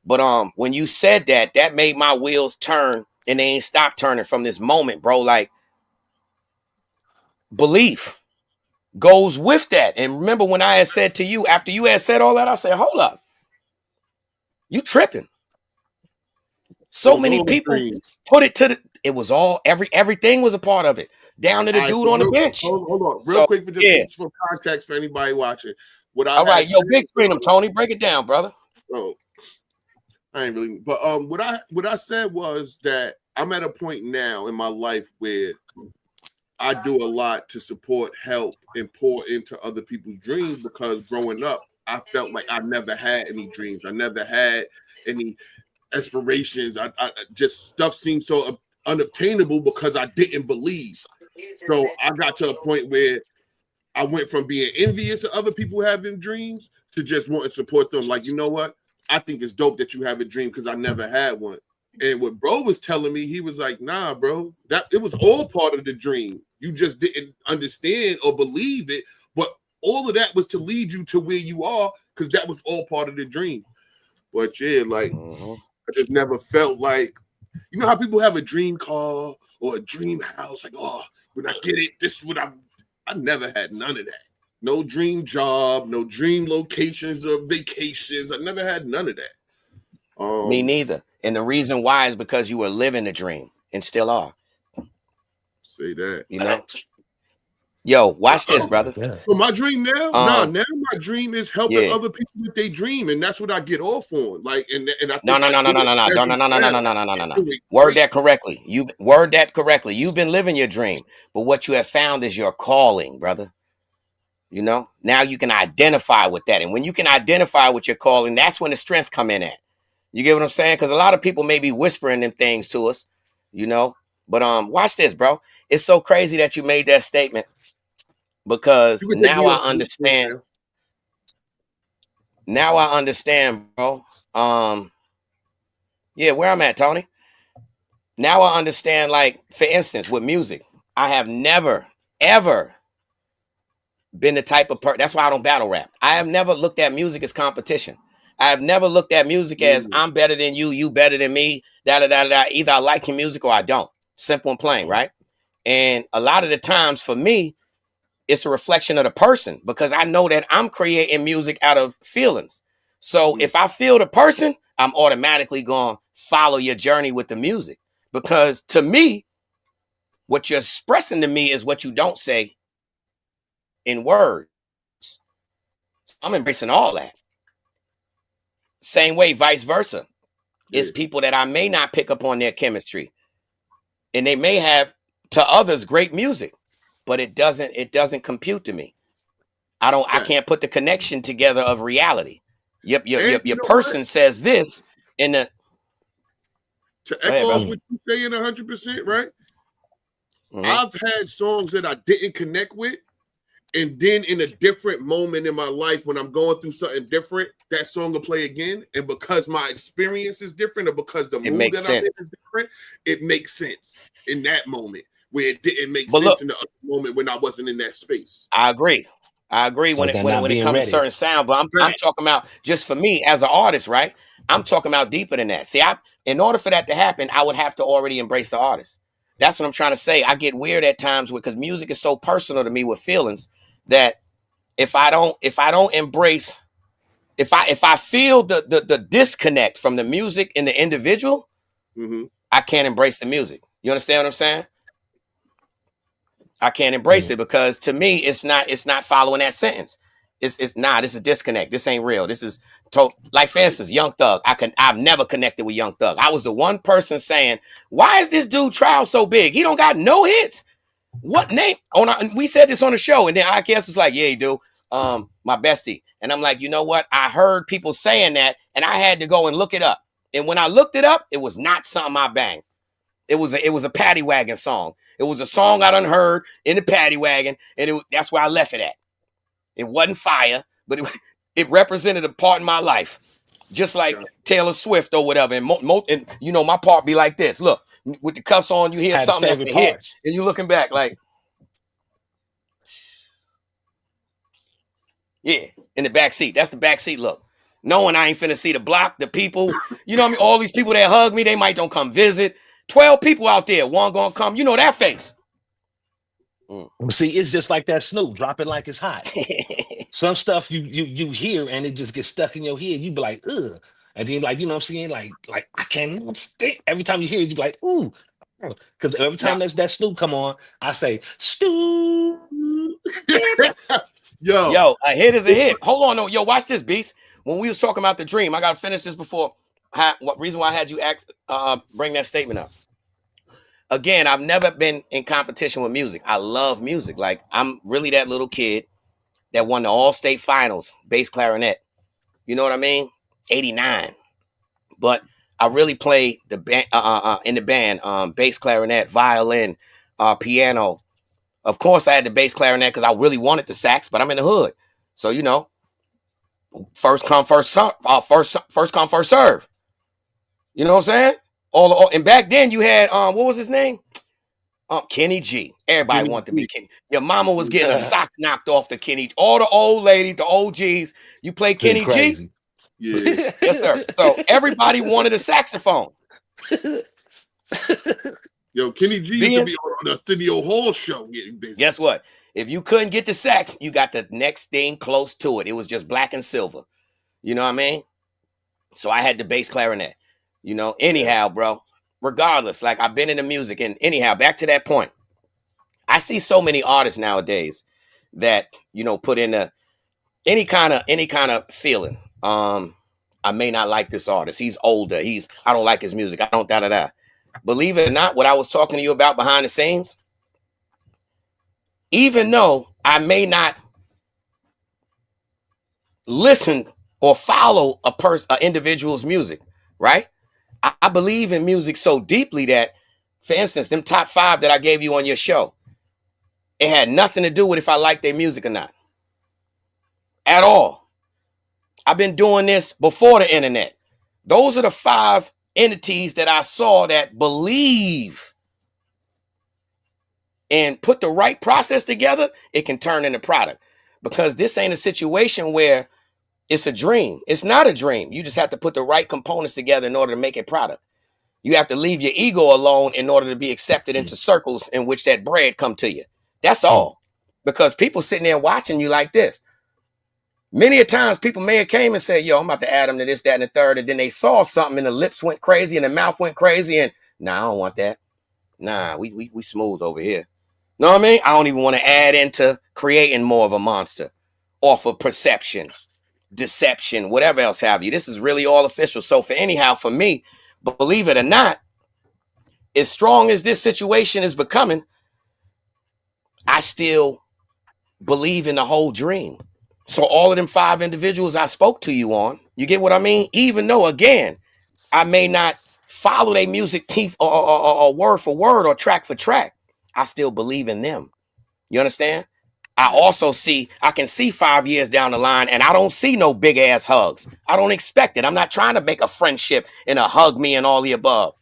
But when you said that, that made my wheels turn, and they ain't stopped turning from this moment, bro. Like, belief goes with that. And remember when I had said to you, after you had said all that, I said, hold up. You tripping. So many people put it to it was all, everything was a part of it. Down to the dude on the bench. Hold on. Real quick, for context for anybody watching. All right, yo, big screen them, Tony. Break it down, brother. Oh. I ain't really, but what I said was that I'm at a point now in my life where I do a lot to support, help, and pour into other people's dreams because growing up, I felt like I never had any dreams. I never had any aspirations. I just stuff seemed so unobtainable because I didn't believe. So I got to a point where I went from being envious of other people having dreams to just wanting to support them. Like, you know what? I think it's dope that you have a dream because I never had one. And what bro was telling me, he was like, nah, bro, that it was all part of the dream. You just didn't understand or believe it. But all of that was to lead you to where you are because that was all part of the dream. But yeah, like, I just never felt like, you know how people have a dream car or a dream house? Like, oh, when I get it, this is what I never had none of that. No dream job, no dream locations of vacations. I never had none of that. Me neither. And the reason why is because you were living the dream and still are. Say that. You know? Yo, watch this, brother. So my dream now, now my dream is helping other people with their dream, and that's what I get off on. Like, and I think no. Word that correctly. You word that correctly. You've been living your dream, but what you have found is your calling, brother. You know, now you can identify with that, and when you can identify with your calling, that's when the strength come in at. You get what I'm saying? Because a lot of people may be whispering them things to us, you know. But watch this, bro. It's so crazy that you made that statement because now I understand. Now I understand, bro. Yeah, where I'm at, Tony. Now I understand, like, for instance, with music, I have never, ever been the type of person. That's why I don't battle rap. I have never looked at music as competition. I have never looked at music as I'm better than you, you better than me, da-da-da-da. Either I like your music or I don't. Simple and plain, right? And a lot of the times for me, it's a reflection of the person because I know that I'm creating music out of feelings. So if I feel the person, I'm automatically going to follow your journey with the music because to me, what you're expressing to me is what you don't say in words. I'm embracing all that. Same way, vice versa. It's people that I may not pick up on their chemistry. And they may have to others great music, but it doesn't compute to me. I can't put the connection together of reality. Your person says this in the to echo off what you're saying 100%, right? I've had songs that I didn't connect with. And then in a different moment in my life, when I'm going through something different, that song will play again. And because my experience is different or because the mood that I'm in is different, it makes sense in that moment where it didn't make sense in the other moment when I wasn't in that space. I agree when it comes to certain sound, but I'm talking about just for me as an artist, right? I'm talking about deeper than that. See, in order for that to happen, I would have to already embrace the artist. That's what I'm trying to say. I get weird at times because music is so personal to me with feelings that if I don't embrace, if I feel the disconnect from the music and the individual, I can't embrace the music. You understand what I'm saying? I can't embrace it because to me, it's not following that sentence. This is a disconnect. This ain't real. This is like, for instance, Young Thug. I've never connected with Young Thug. I was the one person saying, why is this dude trial so big? He don't got no hits. What name? We said this on the show, and then IKS was like, yeah, he do. My bestie. And I'm like, you know what? I heard people saying that, and I had to go and look it up. And when I looked it up, it was not something I banged. It was a paddy wagon song. It was a song I done heard in the paddy wagon, and that's where I left it at. It wasn't fire, but it represented a part in my life, just like Taylor Swift or whatever. And you know, my part be like this. Look, with the cuffs on, you hear something that's a hit, and you looking back like, yeah, in the back seat. That's the back seat look. Knowing I ain't finna see the block, the people, you know what I mean? All these people that hug me, they might don't come visit. 12 people out there, one gonna come. You know that face. See, it's just like that Snoop, drop it like it's hot. Some stuff you hear and it just gets stuck in your head. You be like, ugh. And then, like, you know what I'm saying? Like I can't stand. Every time you hear it, you be like, ooh. Because every time that Snoop come on, I say, Snoop. Yo, a hit is a hit. Hold on, no, yo, watch this, Beast. When we was talking about the dream, I gotta finish this before. What reason why I had you bring that statement up? Again, I've never been in competition with music. I love music. Like, I'm really that little kid that won the all-state finals, bass clarinet. You know what I mean? 89. But I really played the band in the band, bass clarinet, violin, piano, Of course, I had the bass clarinet because I really wanted the sax, but I'm in the hood. So, you know, first come, first serve. First come, first serve. You know what I'm saying? And back then you had, what was his name? Kenny G. Everybody Kenny wanted to G. be Kenny. Your mama was getting a socks knocked off to Kenny. All the old ladies, the OGs. You play Kenny crazy. G? Yeah. Yes, sir. So everybody wanted a saxophone. Yo, Kenny G used to be on the Studio Hall show getting busy. Guess what? If you couldn't get the sax, you got the next thing close to it. It was just black and silver. You know what I mean? So I had the bass clarinet. You know, anyhow, bro. Regardless, like I've been into music, and anyhow, back to that point. I see so many artists nowadays that, you know, put in any kind of feeling. I may not like this artist. He's older. I don't like his music. I don't da. Believe it or not, what I was talking to you about behind the scenes, even though I may not listen or follow an individual's music, right? I believe in music so deeply that, for instance, them top 5 that I gave you on your show, it had nothing to do with if I like their music or not. At all. I've been doing this before the internet. Those are the 5 entities that I saw that believe and put the right process together, it can turn into product. Because this ain't a situation where it's a dream. It's not a dream. You just have to put the right components together in order to make a product. You have to leave your ego alone in order to be accepted into circles in which that bread come to you. That's all. Because people sitting there watching you like this. Many a times people may have came and said, yo, I'm about to add them to this, that, and the third. And then they saw something and the lips went crazy and the mouth went crazy. And nah, I don't want that. Nah, we smooth over here. Know what I mean? I don't even want to add into creating more of a monster off of perception, deception, whatever else have you. This is really all official. So for me, believe it or not, as strong as this situation is becoming, I still believe in the whole dream. So all of them 5 individuals I spoke to you on, you get what I mean? Even though, again, I may not follow their music teeth or word for word or track for track, I still believe in them. You understand? I can see 5 years down the line and I don't see no big ass hugs. I don't expect it. I'm not trying to make a friendship and a hug me and all the above.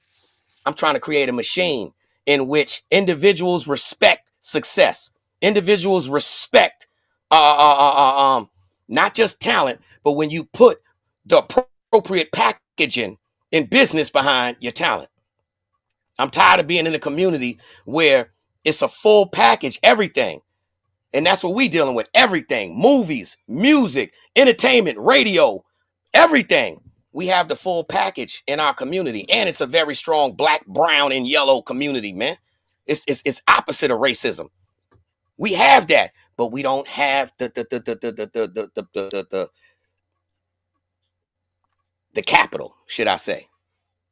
I'm trying to create a machine in which individuals respect success. Individuals respect not just talent, but when you put the appropriate packaging in business behind your talent. I'm tired of being in a community where it's a full package, everything. And that's what we dealing with. Everything. Movies, music, entertainment, radio, everything. We have the full package in our community. And it's a very strong black, brown, and yellow community, man. It's opposite of racism. We have that, but we don't have the capital, should I say.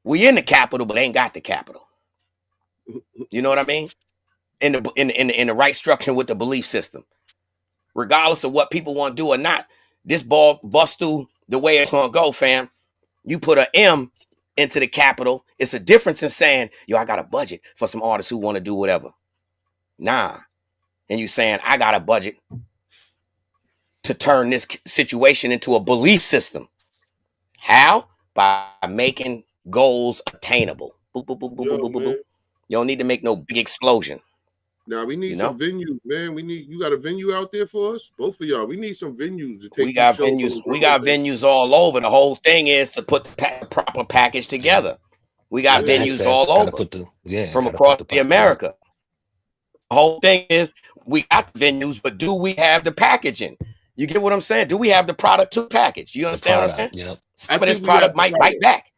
We in the capital, but ain't got the capital. You know what I mean? In the right structure with the belief system. Regardless of what people want to do or not, this ball bust through the way it's gonna go, fam. You put an M into the capital, it's a difference in saying, yo, I got a budget for some artists who want to do whatever. Nah. And you saying, I got a budget to turn this situation into a belief system. How? By making goals attainable. Boop, boop, boop, boop, boop, boop, boop. You don't need to make no big explosion. Now we need some venues, man. You got a venue out there for us? Both of y'all. We need some venues to take. We got venues all over. The whole thing is to put the proper package together. We got venues all over from across the America. The whole thing is we got the venues, but do we have the packaging? You get what I'm saying? Do we have the product to package? You understand what I'm saying? Yep. Some of this product might bite back.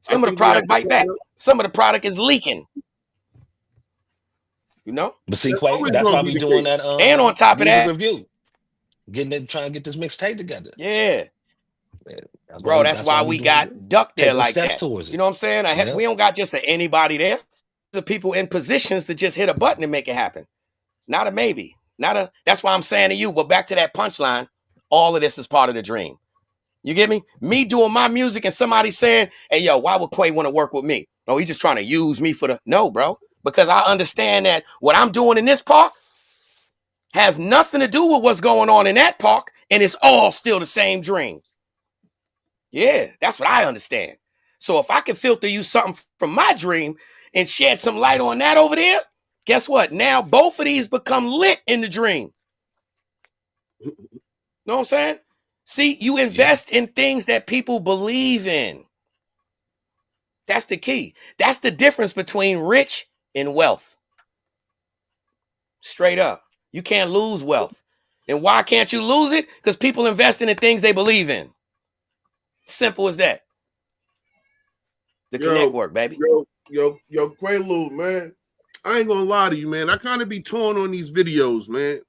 Some of the product bite back. Some of the product is leaking. You know? But see, Quay, that's why we doing that. And on top of that, review, trying to get this mixtape together. Yeah. Bro, that's why we got ducked there like that. You know what I'm saying? We don't got just anybody there. There's people in positions to just hit a button and make it happen. Not a maybe. That's why I'm saying to you, but back to that punchline, all of this is part of the dream. You get me? Me doing my music and somebody saying, hey, yo, why would Quay want to work with me? Oh, he's just trying to use me for no, bro. Because I understand that what I'm doing in this park, has nothing to do with what's going on in that park, and it's all still the same dream. Yeah, that's what I understand. So if I can filter you something from my dream and shed some light on that over there, guess what? Now both of these become lit in the dream. Know what I'm saying? See, you invest in things that people believe in. That's the key. That's the difference between rich and wealth. Straight up. You can't lose wealth. And why can't you lose it? Because people invest in the things they believe in. Simple as that. The Connectwork, baby. Yo, Quaalude, man. I ain't gonna lie to you, man. I kind of be torn on these videos, man.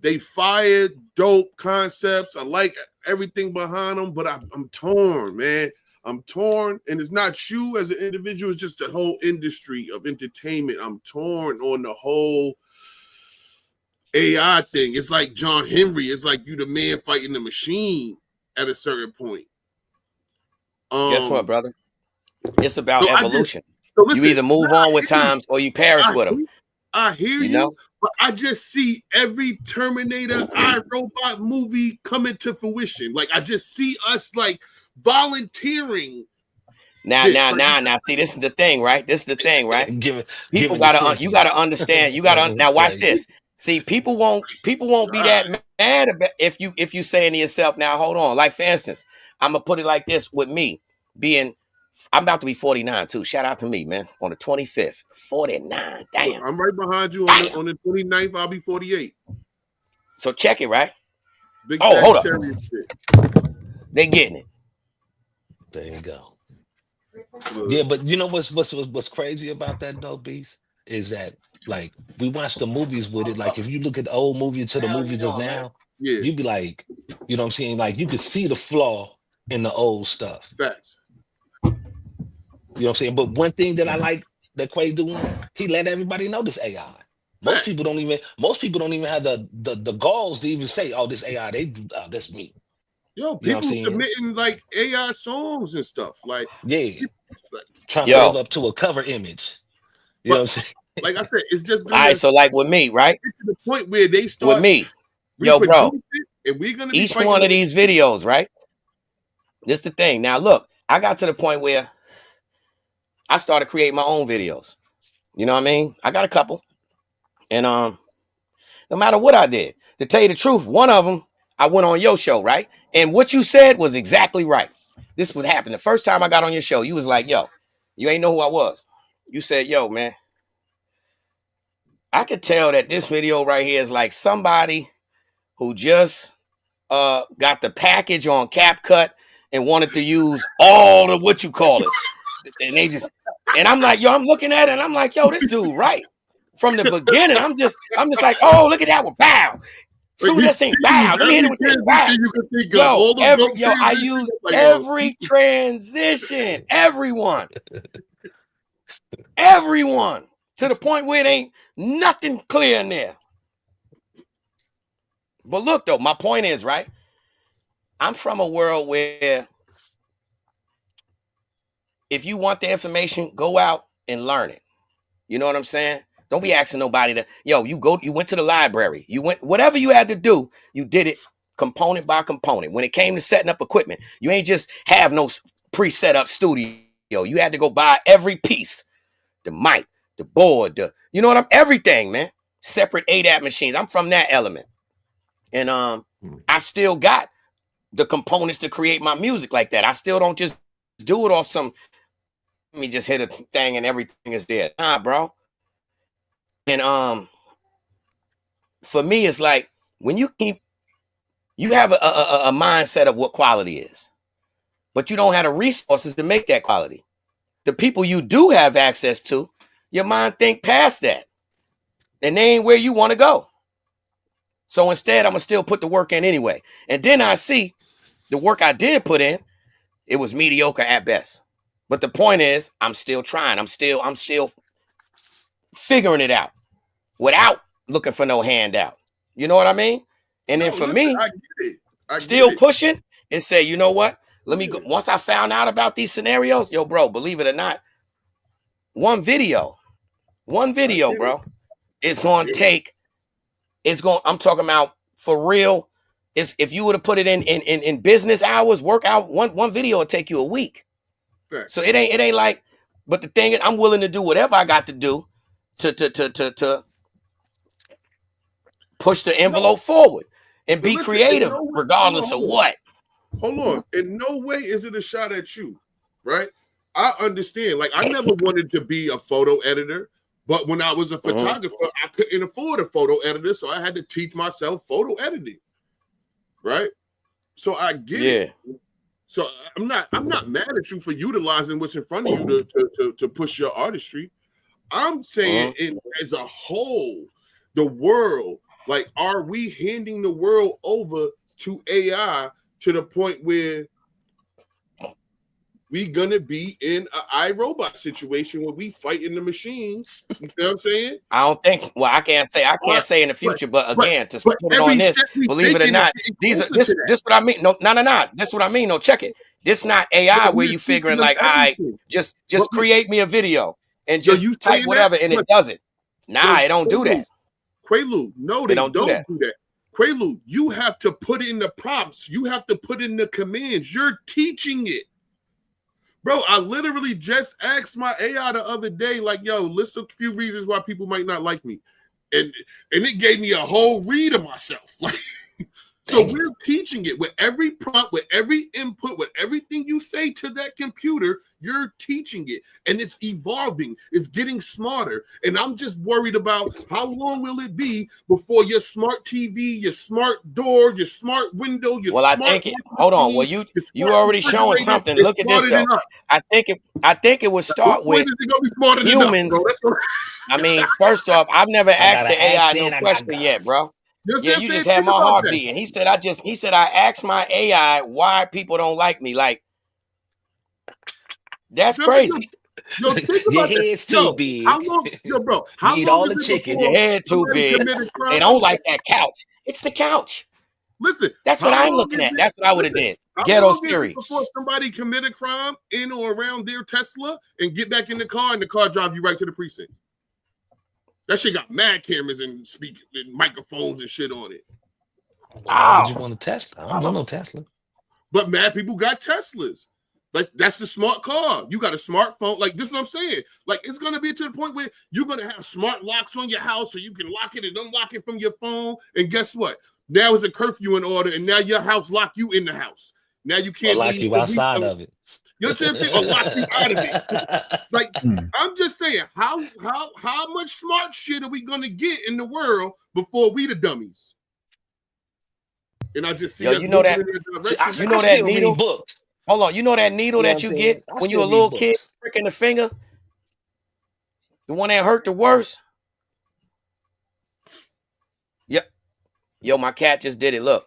They fired dope concepts. I like everything behind them, but I'm torn, man. I'm torn, and it's not you as an individual. It's just the whole industry of entertainment. I'm torn on the whole AI thing. It's like John Henry. It's like you the man fighting the machine at a certain point. Guess what, brother? It's about evolution. Listen, you either move on with times or you perish with them. I hear you, but I just see every Terminator, iRobot movie coming to fruition. Like I just see us like volunteering. Now. See, this is the thing, right? People gotta, you gotta understand. You gotta now watch this. See, people won't be that mad about if you saying to yourself, now hold on. Like for instance, I'm gonna put it like this with me being. I'm about to be 49 too. Shout out to me, man. On the 25th. 49. Damn. I'm right behind you on the 29th. I'll be 48. So check it, right? Big hold up. Shit. They getting it. There you go. Yeah, but you know what's crazy about that though, Beast? Is that like we watch the movies with it. Like if you look at the old movies to the movies of now, you'd be like, you know what I'm saying? Like you could see the flaw in the old stuff. Facts. You know what I'm saying? But one thing that I like that Quay doing, he let everybody know this AI. Most people don't even have the galls to even say, oh, this AI, that's me. Yo, people submitting like AI songs and stuff. Like trying to live up to a cover image. You know what I'm saying? Like I said, it's just all right, so like with me, right? Get to the point where they start with me. Yo, bro. And we're gonna each one of these videos, right? This is the thing. Now look, I got to the point where I started creating my own videos. You know what I mean? I got a couple. And no matter what I did, to tell you the truth, one of them, I went on your show, right? And what you said was exactly right. This would happen. The first time I got on your show, you was like, yo, you ain't know who I was. You said, yo, man, I could tell that this video right here is like somebody who just got the package on CapCut and wanted to use all the what you call it. And they just, and I'm like, yo, I'm looking at it and I'm like, yo, this dude, right? From the beginning, I'm just like, oh, look at that one, bow. So this ain't bow. Let me hit it with this bow. Yo, I use every transition, everyone, to the point where it ain't nothing clear in there. But look, though, my point is, right? I'm from a world where if you want the information, go out and learn it. You know what I'm saying? Don't be asking nobody to, yo, you went to the library. You went, whatever you had to do, you did it component by component. When it came to setting up equipment, you ain't just have no pre-set up studio. You had to go buy every piece. The mic, the board, you know what everything, man. Separate ADAT machines. I'm from that element. And I still got the components to create my music like that. I still don't just do it off some, let me just hit a thing and everything is there. Nah, bro. And for me, it's like when you have a mindset of what quality is, but you don't have the resources to make that quality. The people you do have access to, your mind think past that. And they ain't where you want to go. So instead, I'm going to still put the work in anyway. And then I see the work I did put in, it was mediocre at best. But the point is, I'm still trying. I'm still figuring it out without looking for no handout. You know what I mean? And then for me, still pushing and say, you know what? Let me go. Once I found out about these scenarios, yo, bro, believe it or not, one video, bro, is going to take it's going. I'm talking about for real. It's if you were to put it in business hours, work out one video will take you a week. Right. So it ain't like. But the thing is, I'm willing to do whatever I got to do to push the envelope forward and be creative, regardless of what. Hold on. In no way is it a shot at you, right? I understand. Like, I never wanted to be a photo editor, but when I was a photographer, I couldn't afford a photo editor, so I had to teach myself photo editing, right? So I get it. So I'm not mad at you for utilizing what's in front of you to push your artistry. I'm saying as a whole, the world, like, are we handing the world over to AI to the point where we gonna be in an iRobot situation where we fighting the machines? You know what I'm saying? I don't think. Well, I can't say in the future, but again, to put it on this, believe it or not, this what I mean. No. This what I mean. No, check it. This not AI where you figuring like, all right, just create me a video and just type whatever and it does it. Nah, it don't do that. Quaalude, no, they don't do that. Quaalude, you have to put in the prompts. You have to put in the commands. You're teaching it. Bro, I literally just asked my AI the other day, like, yo, list a few reasons why people might not like me. And it gave me a whole read of myself. Like, so we're teaching it with every prompt, with every input, with everything you say to that computer, you're teaching it. And it's evolving. It's getting smarter. And I'm just worried about how long will it be before your smart TV, your smart door, your smart window, your I think it. Hold on. Well, you already showing something. Look at this though. I think it would start with humans. I mean, first off, I've never asked the AI no question yet, bro. Yeah, you just had my heart beating. He said I asked my AI why people don't like me. Like, that's crazy. Yo, think about your head's too big. How long, bro? How you eat long all the chicken. Your head too big. They don't like that couch. It's the couch. Listen, that's what I'm looking at. That's what I would have did. Ghetto theory. Before somebody commit a crime in or around their Tesla and get back in the car and the car drive you right to the precinct. That shit got mad cameras and speakers and microphones and shit on it. Why would you want a Tesla? I don't want no Tesla. But mad people got Teslas. Like, that's the smart car. You got a smartphone. Like, this is what I'm saying. Like, it's going to be to the point where you're going to have smart locks on your house so you can lock it and unlock it from your phone. And guess what? Now is a curfew in order, and now your house lock you in the house. Now you can't lock you outside of it. You know what I'm saying? Or lock you out of it. Like, I'm just saying, how much smart shit are we going to get in the world before we the dummies? And I just see you know that needle. Books. Hold on, you know that needle that you get when you're a little kid, pricking the finger? The one that hurt the worst? Yep. Yo, my cat just did it. Look.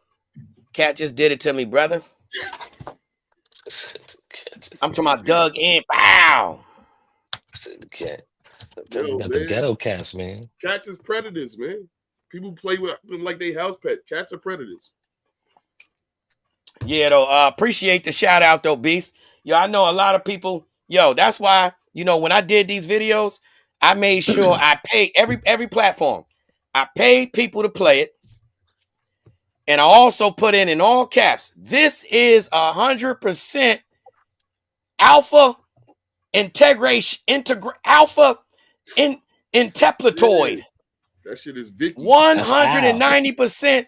Cat just did it to me, brother. I'm talking about dug in. Wow. The cat. Got the ghetto cats, man. Cats is predators, man. People play with them like they house pets. Cats are predators. Yeah, though. Appreciate the shout out, though, Beast. Yo, I know a lot of people. Yo, that's why, when I did these videos, I made sure I paid every platform. I paid people to play it. And I also put in all caps, this is 100% alpha integration, alpha inteplatoid. Yeah. That shit is Vicky. 190%.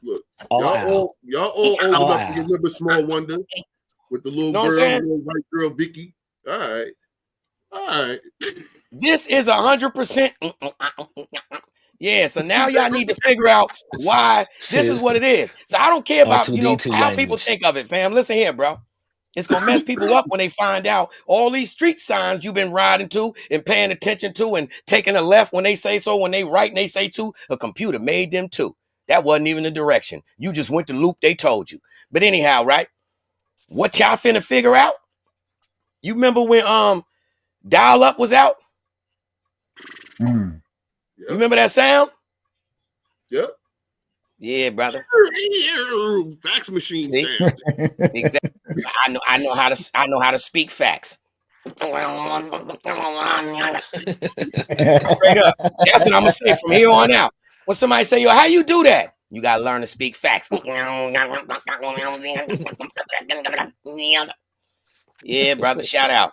Look, y'all all old enough to remember Small Wonder with the little little white girl Vicky. All right. This is 100%. Yeah, so now y'all need to figure out why this is what it is. So I don't care about how people think of it, fam. Listen here, bro. It's gonna mess people up when they find out all these street signs you've been riding to and paying attention to and taking a left when they say so, when they right and they say to. A computer made them too. That wasn't even the direction. You just went the loop they told you. But anyhow, right? What y'all finna figure out? You remember when dial-up was out? Yep. You remember that sound? Yep. Yeah, brother. Fax machine sound. Exactly. I know how to speak facts. Straight up. That's what I'm gonna say from here on out. when somebody say, yo, how you do that? You gotta learn to speak facts. Yeah, brother. Shout out.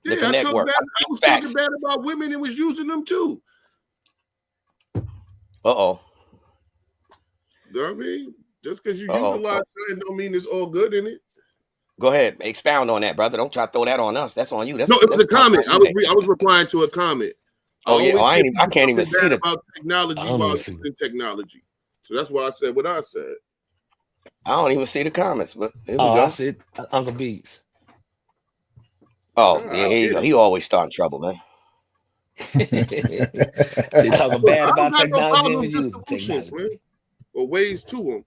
The Yeah, I Connectwork. was talking bad about women and was using them too. Uh-oh. You know what I mean? Just because you utilize something don't mean it's all good in it. Go ahead. Expound on that, brother. Don't try to throw that on us. That's on you. It was a comment. I was replying to a comment. I can't even see the about technology while using technology. So that's why I said what I said. I don't even see the comments, but here we go. I see Uncle Beats. Oh, yeah, he always starting trouble, man. They talking bad about technology and using technology. Man. Or ways to them.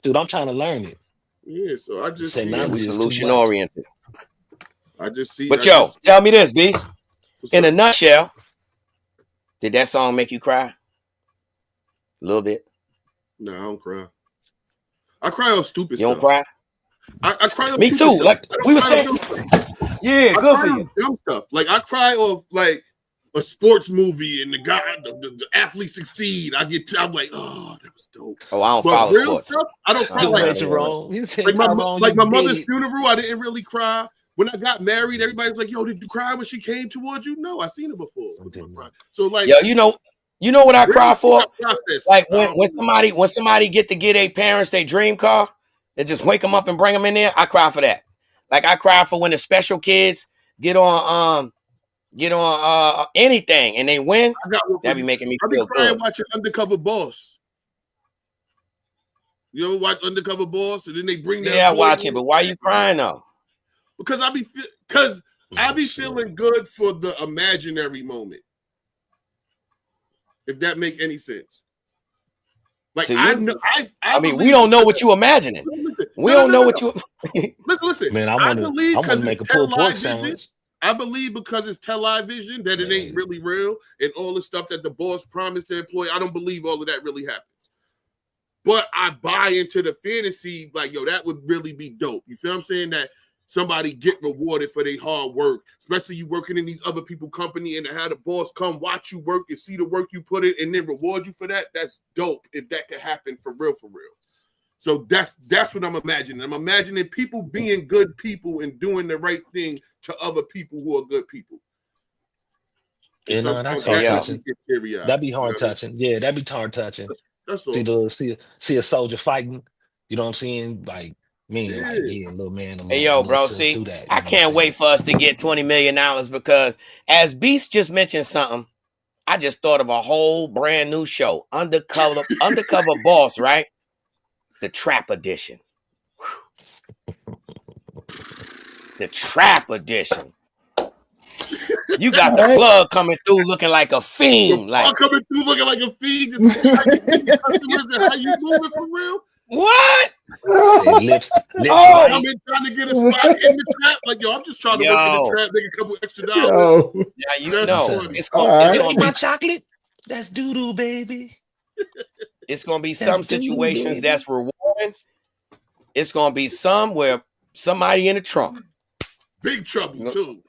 Dude, I'm trying to learn it. Yeah, so I just we solution oriented. I just see. But tell me this, Beast. In a nutshell, did that song make you cry? A little bit. No, I don't cry. I cry on stupid stuff. You don't cry? I cry on me too. Stuff. Like we were saying. Yeah, good for you. Dumb stuff. Like I cry off like a sports movie and the athlete succeed. I'm like, oh, that was dope. Oh, I don't follow sports. Stuff, I don't cry like my mother's funeral. I didn't really cry. When I got married, everybody was like, yo, did you cry when she came towards you? No, I seen her before. So like, yo, you know what I cry for? Like when somebody get a parents their dream car, they just wake them up and bring them in there. I cry for that. Like I cry for when the special kids get on anything and they win. That be making me feel good. Watching Undercover Boss. You ever watch Undercover Boss? And then they bring that. Yeah, I watch it, but why are you crying though? Because I be feeling good for the imaginary moment. If that make any sense. Like I mean, we don't know what you imagining. We don't know what you. Listen, man, I want to make a pulled pork sandwich. I believe because it's television that it ain't really real, and all the stuff that the boss promised the employee. I don't believe all of that really happens. But I buy into the fantasy, like, yo, that would really be dope. You feel what I'm saying? That somebody get rewarded for their hard work, especially you working in these other people company, and to have the boss come watch you work and see the work you put in and then reward you for that. That's dope if that could happen for real. So that's what I'm imagining. I'm imagining people being good people and doing the right thing to other people who are good people. Yeah, no, that's hard touching. That'd be hard touching. Yeah, that'd be hard touching. That's all. See a soldier fighting. You know what I'm saying? Like, man, like, yeah, little man. Hey, yo, bro, see, I can't wait for us to get $20 million because as Beast just mentioned something, I just thought of a whole brand new show, Undercover Boss, right? The Trap Edition. The Trap Edition. You got the plug coming through looking like a fiend. Like coming through looking like a fiend. How you moving for real? What? Lips right. I've been trying to get a spot in the trap. Like, yo, I'm just trying to work in the trap, make a couple extra dollars. Yeah, you know. It's gonna be my chocolate. That's doo-doo, baby. It's gonna be some situations that's rewarding. It's gonna be some where somebody in the trunk. Big trouble too.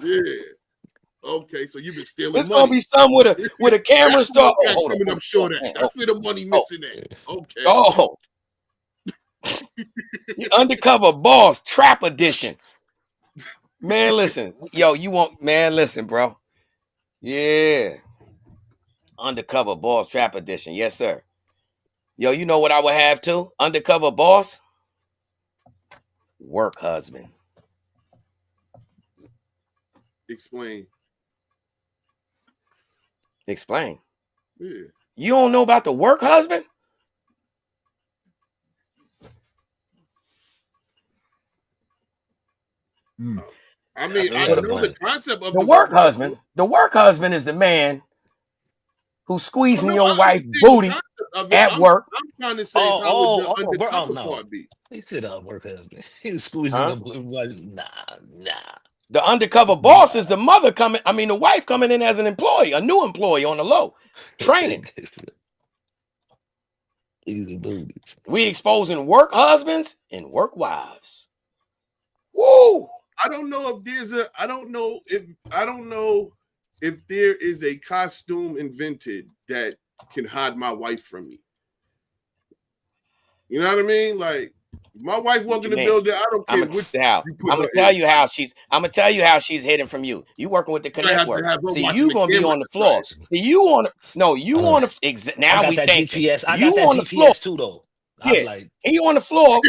Yeah. Okay, so you've been stealing It's money. Gonna be some with a camera star. Coming up short at. That's where the money missing at. Okay. Oh. The Undercover Boss Trap Edition. Man, listen. Yo, listen, bro. Yeah. Undercover Boss Trap Edition. Yes, sir. Yo, you know what I would have too? Undercover Boss. Work husband. Explain. Yeah. You don't know about the work husband? I mean, I know the concept of the work husband. The work husband is the man who's squeezing your wife's booty at work. I'm trying to say how would the undercover part be? He said work husband. He was squeezing nah. The undercover boss is the mother coming. I mean, the wife coming in as an employee, a new employee on the low, training. Easy booties. We exposing work husbands and work wives. Woo! I don't know if if there is a costume invented that can hide my wife from me. You know what I mean? Like, my wife walk in the building, I don't care what you put. I'm gonna tell you how she's. I'm gonna tell you how she's hidden from you. You working with the Connectwork. See, you gonna be on the floor. See, you on. No, you on the. Now we think GPS. I you got that on the GPS floor too, though. Yeah, I'm like, he on the floor.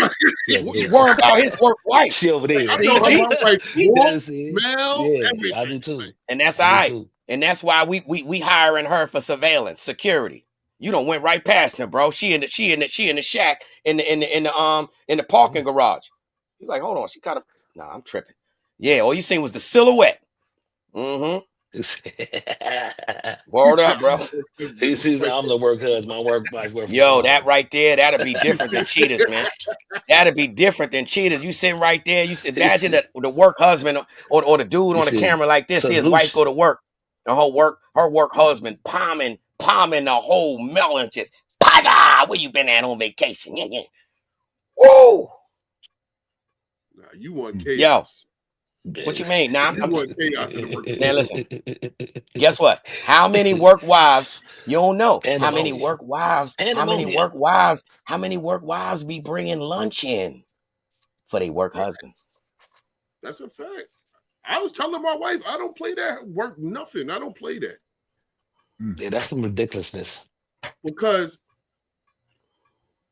Worrying about his work wife. She over there. I know how my wife walks, Yeah, smell, everything. I do too. And that's all right. And that's why we hiring her for surveillance, security. You done went right past her, bro. She in the shack in the parking garage. You like, hold on, she kind of I'm tripping. Yeah, all you seen was the silhouette. Mm-hmm. Word up, bro. He sees I'm the work husband, my work wife. Yo, that right there, that'd be different than cheaters, man. That'd be different than cheaters. You sitting right there, you imagine the work husband or the dude on the camera like this, see his wife go to work. Her work husband palming the whole melon, just Paga, where you been at on vacation? Yeah. Woo! Nah, you want chaos. Yo, what you mean? Nah, you want chaos in the work. Now listen, guess what? How many work wives? You don't know. How many work wives? How many work wives be bringing lunch in for their work husband? That's a fact. I was telling my wife, I don't play that work nothing. I don't play that. Yeah, that's some ridiculousness. Because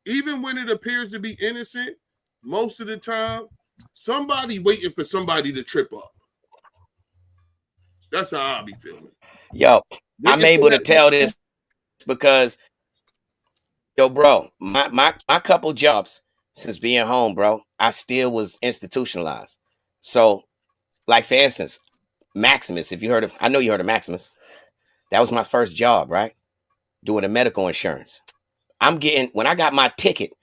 even when it appears to be innocent, most of the time, somebody waiting for somebody to trip up. That's how I be feeling. Yo, I'm able to tell this because, yo, bro, my couple jobs since being home, bro, I still was institutionalized. So, like for instance, Maximus, if you heard of, I know you heard of Maximus. That was my first job, right? Doing the medical insurance. When I got my ticket,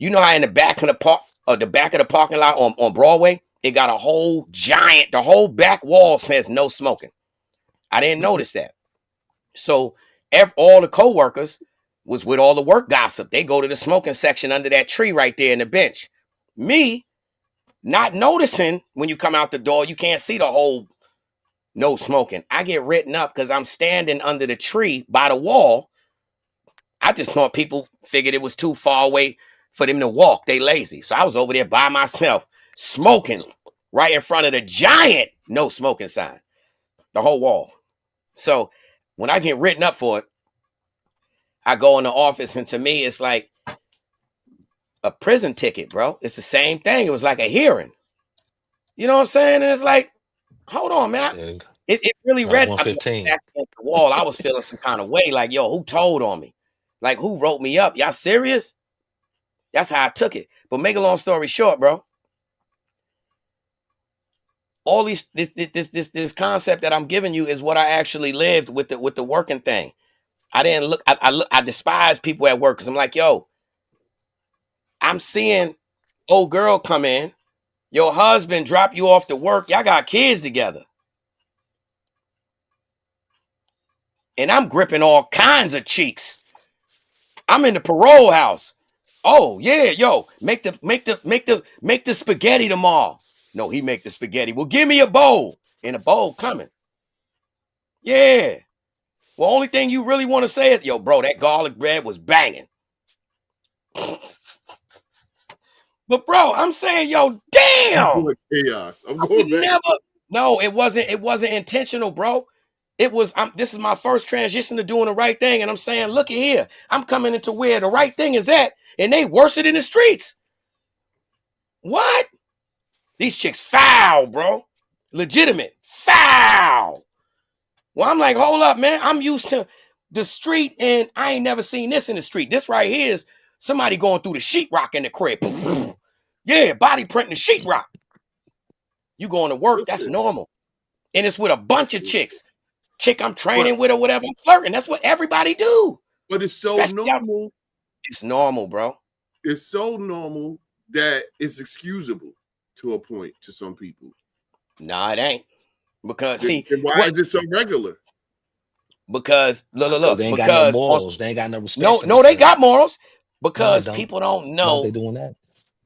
you know how in the back of the parking lot on Broadway, it got a whole giant, the whole back wall says no smoking. I didn't notice that. So all the coworkers was with all the work gossip. They go to the smoking section under that tree right there in the bench. Me, not noticing when you come out the door, you can't see the whole no smoking. I get written up because I'm standing under the tree by the wall. I just thought people figured it was too far away for them to walk. They lazy. So I was over there by myself, smoking right in front of the giant no smoking sign, the whole wall. So when I get written up for it, I go in the office, and to me, it's like a prison ticket, bro. It's the same thing. It was like a hearing. You know what I'm saying? And it's like, hold on, man. It really read 115. Back against the wall. I was feeling some kind of way. Like, yo, who told on me? Like, who wrote me up? Y'all serious? That's how I took it. But make a long story short, bro. All this concept that I'm giving you is what I actually lived with the working thing. I didn't look. I despise people at work because I'm like, yo, I'm seeing old girl come in, your husband drop you off to work. Y'all got kids together. And I'm gripping all kinds of cheeks. I'm in the parole house. Oh yeah, yo, make the spaghetti tomorrow. No, he make the spaghetti. Well, give me a bowl. And a bowl coming. Yeah. Well, only thing you really want to say is, yo, bro, that garlic bread was banging. But bro, I'm saying, yo, damn. Chaos. I'm going back. No, it wasn't intentional, bro. It was, this is my first transition to doing the right thing. And I'm saying, look at here. I'm coming into where the right thing is at. And they worse it in the streets. What? These chicks foul, bro. Legitimate. Foul. Well, I'm like, hold up, man. I'm used to the street, and I ain't never seen this in the street. This right here is somebody going through the sheetrock in the crib. Yeah, body printing the sheetrock. You going to work, that's normal. And it's with a bunch of chicks. Chick I'm training with or whatever, I'm flirting. That's what everybody do. But it's so normal. It's normal, bro. It's so normal that it's excusable to a point to some people. Nah, it ain't. Because then why is it so regular? Because look, they ain't because got no morals. They ain't got no respect. No, they got morals. Because people don't know. They doing that.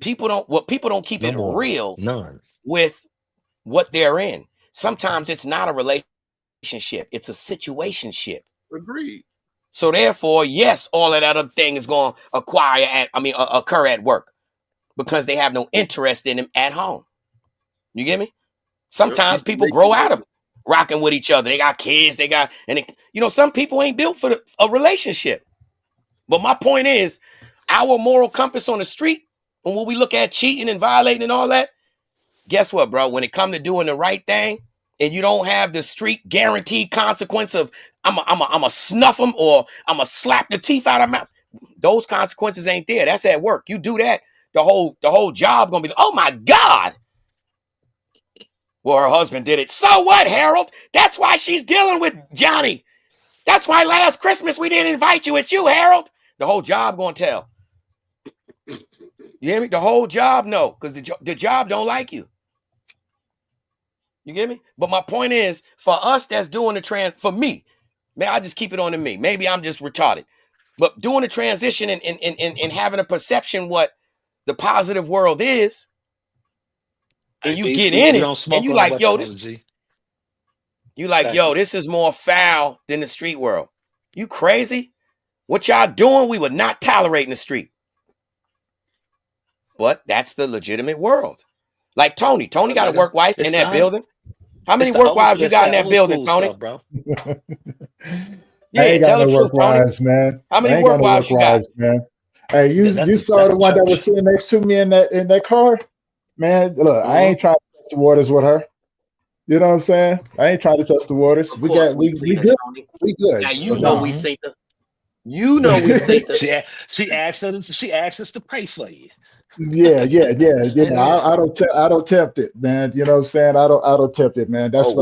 People don't keep it real None with what they're in. Sometimes it's not a relationship. relationship. It's a situationship. Agreed. So therefore, yes, all of that other thing is going to occur at work because they have no interest in him at home. You get me? Sometimes people grow out of rocking with each other. They got kids. Some people ain't built for a relationship. But my point is, our moral compass on the street, and when we look at cheating and violating and all that, guess what, bro? When it comes to doing the right thing, and you don't have the street guaranteed consequence of I'm a snuff them or I'm a slap the teeth out of my mouth. Those consequences ain't there. That's at work. You do that, the whole job gonna be, oh my God. Well, her husband did it. So what, Harold? That's why she's dealing with Johnny. That's why last Christmas we didn't invite you. It's you, Harold. The whole job gonna tell. You hear me? The whole job know, because the job don't like you. You get me? But my point is, for us that's doing the for me, man, I just keep it on to me. Maybe I'm just retarded. But doing the transition and having a perception what the positive world is, and you get in it, and you like, yo, this is more foul than the street world. You crazy? What y'all doing? We would not tolerate in the street. But that's the legitimate world. Like Tony got a work wife in that building. How many work wives you got in that building, Tony? Stuff, bro. Yeah, tell the truth, Tony. Man. How many work wives you got? Man. Hey, you saw the one that was sitting next to me in that car? Man, look, I ain't trying to test the waters with her. You know what I'm saying? I ain't trying to test the waters. We good. We good. Now we say the. You know we say the. She asked us to pray for you. Yeah. I don't tempt it, man. You know what I'm saying? I don't tempt it, man. That's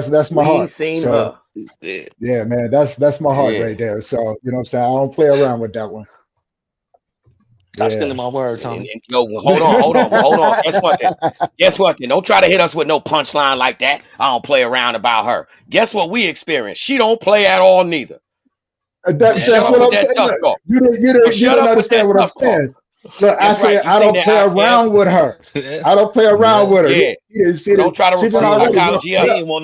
that's my heart. Seen her. Yeah, man. That's my heart right there. So you know what I'm saying? I don't play around with that one. Stop stealing my words, Tony. Yo, hold on. Guess what then? Don't try to hit us with no punchline like that. I don't play around about her. Guess what we experience? She don't play at all neither. That's what I'm saying. You didn't understand what I'm saying. Look, I said I don't play around with her. I don't play around with her. Yeah. Don't try to reverse psychology.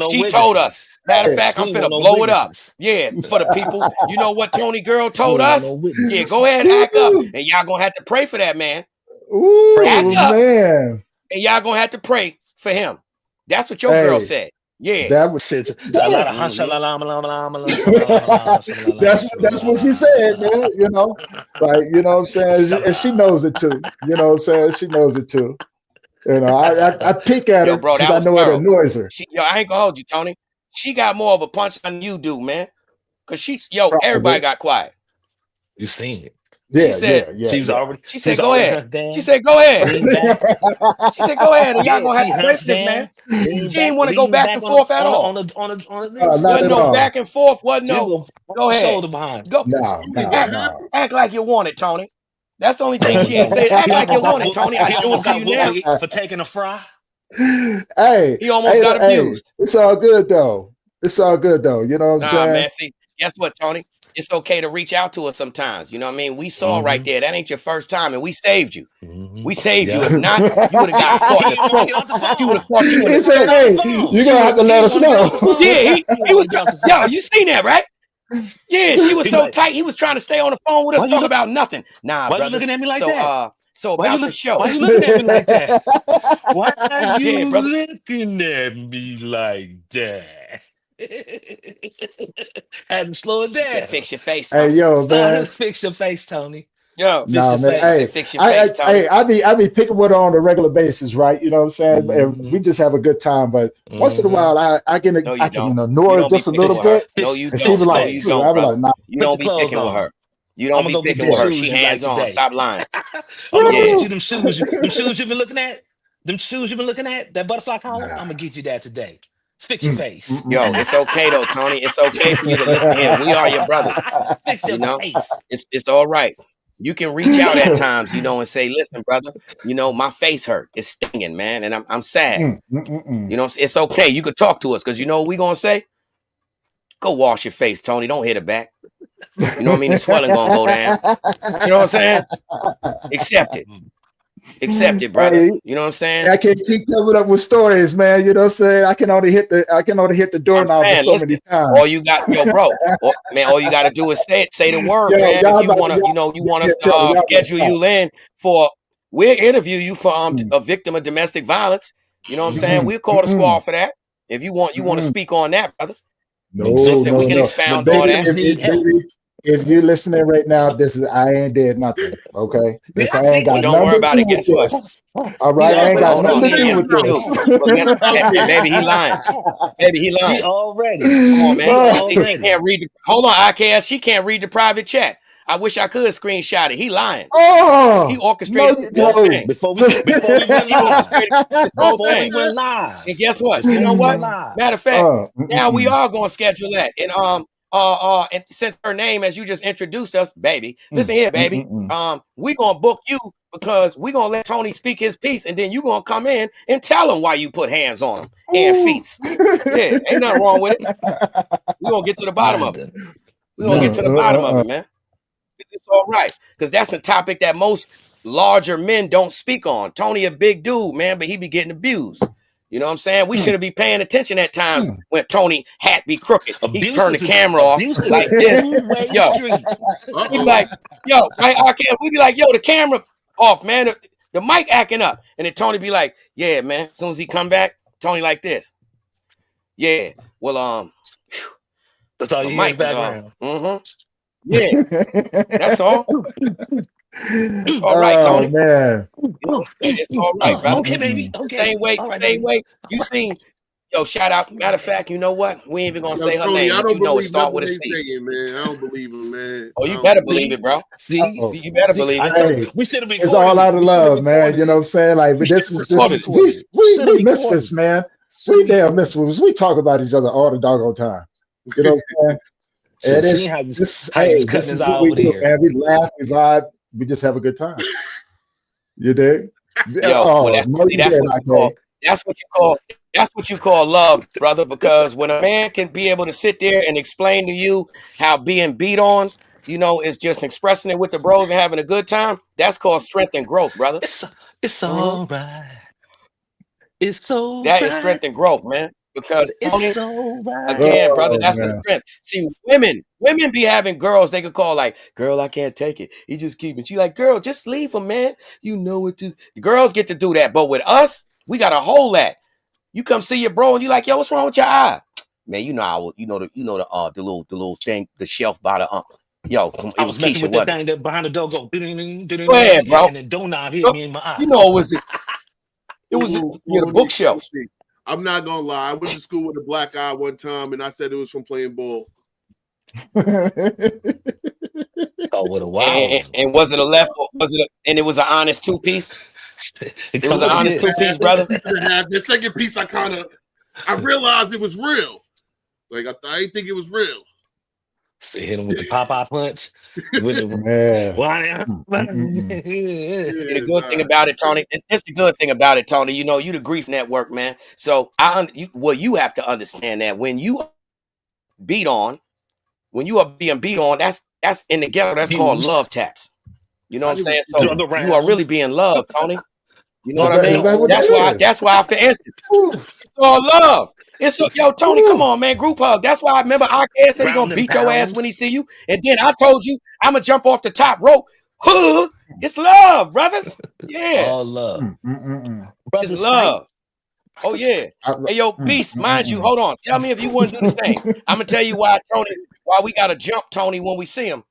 She told us. Matter of fact, I'm finna blow it up. Yeah, for the people. You know what Tony Girl told us? Yeah, go ahead and act up. And y'all gonna have to pray for that man. Act up. Man. And y'all gonna have to pray for him. That's what your girl said. Yeah. That was a lot of that's what she said, man. You know, like, you know what I'm saying? And she knows it too. You know what I'm saying? She knows it too. You know, I pick at her because I know it annoys her. I ain't gonna hold you, Tony. She got more of a punch than you do, man. Cause everybody got quiet. You seen it. Yeah, she said, she was already. She said, "Go ahead." She said, "Go ahead." She said, "Go ahead." And y'all gonna have to pray for this man. She didn't want to go back and forth at all. Wasn't no back and forth. Wasn't no. Go ahead. Shoulder behind. Go. Act like you want it, Tony. That's the only thing she ain't say. Act like you want it, Tony. I do it to you now for taking a fry. Hey, he almost got abused. It's all good though. You know what I'm saying? Man. See, guess what, Tony? It's okay to reach out to us sometimes. You know what I mean? We saw right there. That ain't your first time, and we saved you. We saved you. If not, you would have got caught in the throat. You would have caught you in the throat. Hey, you're gonna have to let us know. Yeah, he was. Yo, you seen that, right? Yeah, she was so tight. He was trying to stay on the phone with us, talk about nothing. Nah, why brother. You looking at me like that? So about the show. Why you looking at me like that? Why are you looking at me like that? Had to slow it down. She said, "Fix your face." Hey, yo, man. Fix your face, Tony. Yo, man. Hey, fix your face, Tony. Hey, I be picking with her on a regular basis, right? You know what I'm saying? And we just have a good time. But once in a while, I can annoy her just a little bit. No, you don't. She be like, you don't, nah. You don't be picking with her. You don't be picking with her. She hands on. Stop lying. I'm gonna get you them shoes. Them shoes you've been looking at. That butterfly collar. I'm gonna get you that today. Fix your face. Yo, it's okay though, Tony. It's okay for you to listen to him. We are your brothers. Fix your face. It's all right. You can reach out at times, and say, "Listen, brother, my face hurt. It's stinging, man, and I'm sad." It's okay. You could talk to us because you know what we gonna say? Go wash your face, Tony. Don't hit it back. You know what I mean? The swelling gonna go down. You know what I'm saying? Accept it. Accept it, brother. Hey, You know what I'm saying? I can't keep coming up with stories, man. You know what I'm saying? I can only hit the doorknob so Listen, many times. all you got, bro, all you got to do is say the word, Yo, man. y'all If you about want to, you want us tell me, to y'all schedule you in for, we'll interview you for a victim of domestic violence. You know what I'm saying? We'll call the squad for that. If you want to speak on that, brother. No, We can no. expound Baby, on that. baby, if you're listening right now, I ain't did nothing. Okay, this I ain't Well, got don't nothing worry to about do it. with Guess what? this. All right, I ain't got Hold on. nothing to do Yes, with you do. this. But guess what? Baby, he lying. Baby, he lying. She already. Come on, man. Oh. She can't read. Hold on, IKS. She can't read the private chat. I wish I could screenshot it. He lying. Oh, He orchestrated this whole thing. Before we went He live. orchestrated this whole Before we thing. went live. And guess what? You Before know we what? went live. Matter of fact, now we are going to schedule that. And since her name, as you just introduced us, baby, listen here, baby. We gonna book you because we gonna let Tony speak his piece, and then you gonna come in and tell him why you put hands on him and feet. Yeah, ain't nothing wrong with it. We gonna get to the bottom of it. We gonna get to the bottom of it, man. It's all right, because that's a topic that most larger men don't speak on. Tony a big dude, man, but he be getting abused. You know what I'm saying? We shouldn't be paying attention at times when Tony hat be crooked. He turn the camera off like this. Yo, we be like, yo, right? We be like, yo, the camera off, man. The mic acting up. And then Tony be like, yeah, man. As soon as he come back, Tony like this. Yeah. Well, that's all you hear in the background. Yeah. That's all. It's all right, Tony. Man. It's all right, brother. Okay, baby. Okay. Same way. You seen, yo, shout out. Matter of fact, you know what? We ain't even gonna say her Tony, name, I but don't you know it believe start with a nothing C. they saying, man. I don't believe him, man. Oh, you better believe it, bro. See, you better believe it. Hey, we should have recorded. It's all out of love, man. You know what I'm saying? Like, this is we misfits, man. We damn misfits. We talk about each other all the doggone time. You know what I'm saying? And this is what we do, man. We laugh, we vibe, we just have a good time. You dig? Yo, that's what you call love, brother. Because when a man can be able to sit there and explain to you how being beat on, you know, is just expressing it with the bros and having a good time, that's called strength and growth, brother. It's all right. It's so that is strength and growth, man. Because it's so right. Again, brother, that's the strength. See, women be having girls they could call like, girl, I can't take it. He just keep it. She like, girl, just leave him, man. You know what to. The girls get to do that, but with us, we gotta hold that. You come see your bro and you like, yo, what's wrong with your eye? Man, you know the little thing, the shelf by the yo, I was messing with that thing that behind the door go. Go ahead, bro. And the doorknob hit me in my eye. You know it was the bookshelf. I'm not gonna lie. I went to school with a black eye one time, and I said it was from playing ball. Oh, what a wow! And was it a left? And it was an honest 2-piece. It was an honest 2-piece, brother. The second piece, I realized it was real. Like I didn't think it was real. So hit him with the Popeye punch. With the The good thing about it, Tony. It's the good thing about it, Tony. You know, you the grief network, man. So you have to understand that when you are being beat on, that's in the ghetto. That's called love taps. You know what I'm saying? So you are really being loved, Tony. You know what I mean? That's why for instance, it's all love. Yo, Tony, come on, man. Group hug. That's why I remember IKS said he gonna beat your ass when he see you. And then I told you I'm gonna jump off the top rope. It's love, brother. Yeah. All love. It's love. Oh, yeah. Hey, yo, Beast, mind you, hold on. Tell me if you want to do the same. I'm gonna tell you why we gotta jump Tony when we see him.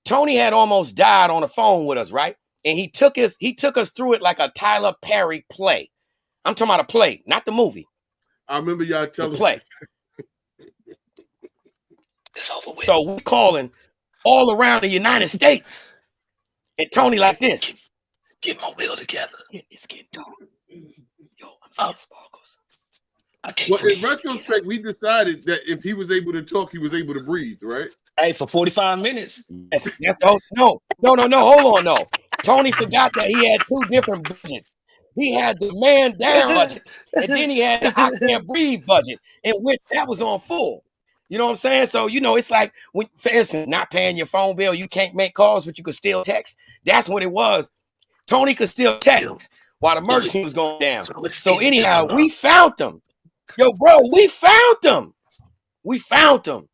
Tony had almost died on the phone with us, right? And he took us through it like a Tyler Perry play. I'm talking about a play, not the movie. I remember y'all telling the play. It's over with. So we're calling all around the United States. And Tony like this. Get my will together. It's getting dark. Yo, I'm seeing sparkles. Well, in retrospect, we decided that if he was able to talk, he was able to breathe, right? Hey, for 45 minutes. That's the whole, no. Hold on, no. Tony forgot that he had 2 different budgets. He had the man down budget, and then he had the I can't breathe budget, in which that was on full. You know what I'm saying? So, you know, it's like, when, for instance, not paying your phone bill, you can't make calls, but you could still text. That's what it was. Tony could still text while the emergency was going down. So anyhow, we found them. Yo, bro, we found them. We found them.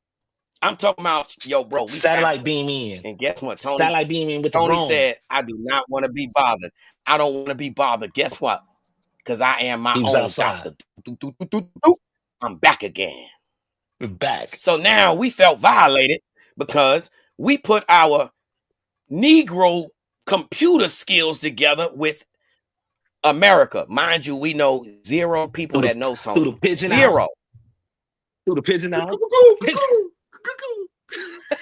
I'm talking about, yo, bro, we satellite beam in. And guess what? Satellite beam in with Tony the said, I do not want to be bothered. I don't want to be bothered. Guess what? Because I am my own doctor. I'm back again. We're back. So now we felt violated because we put our Negro computer skills together with America. Mind you, we know 0 people that know Tony. Through the pigeon 0. Out. Through the pigeon out.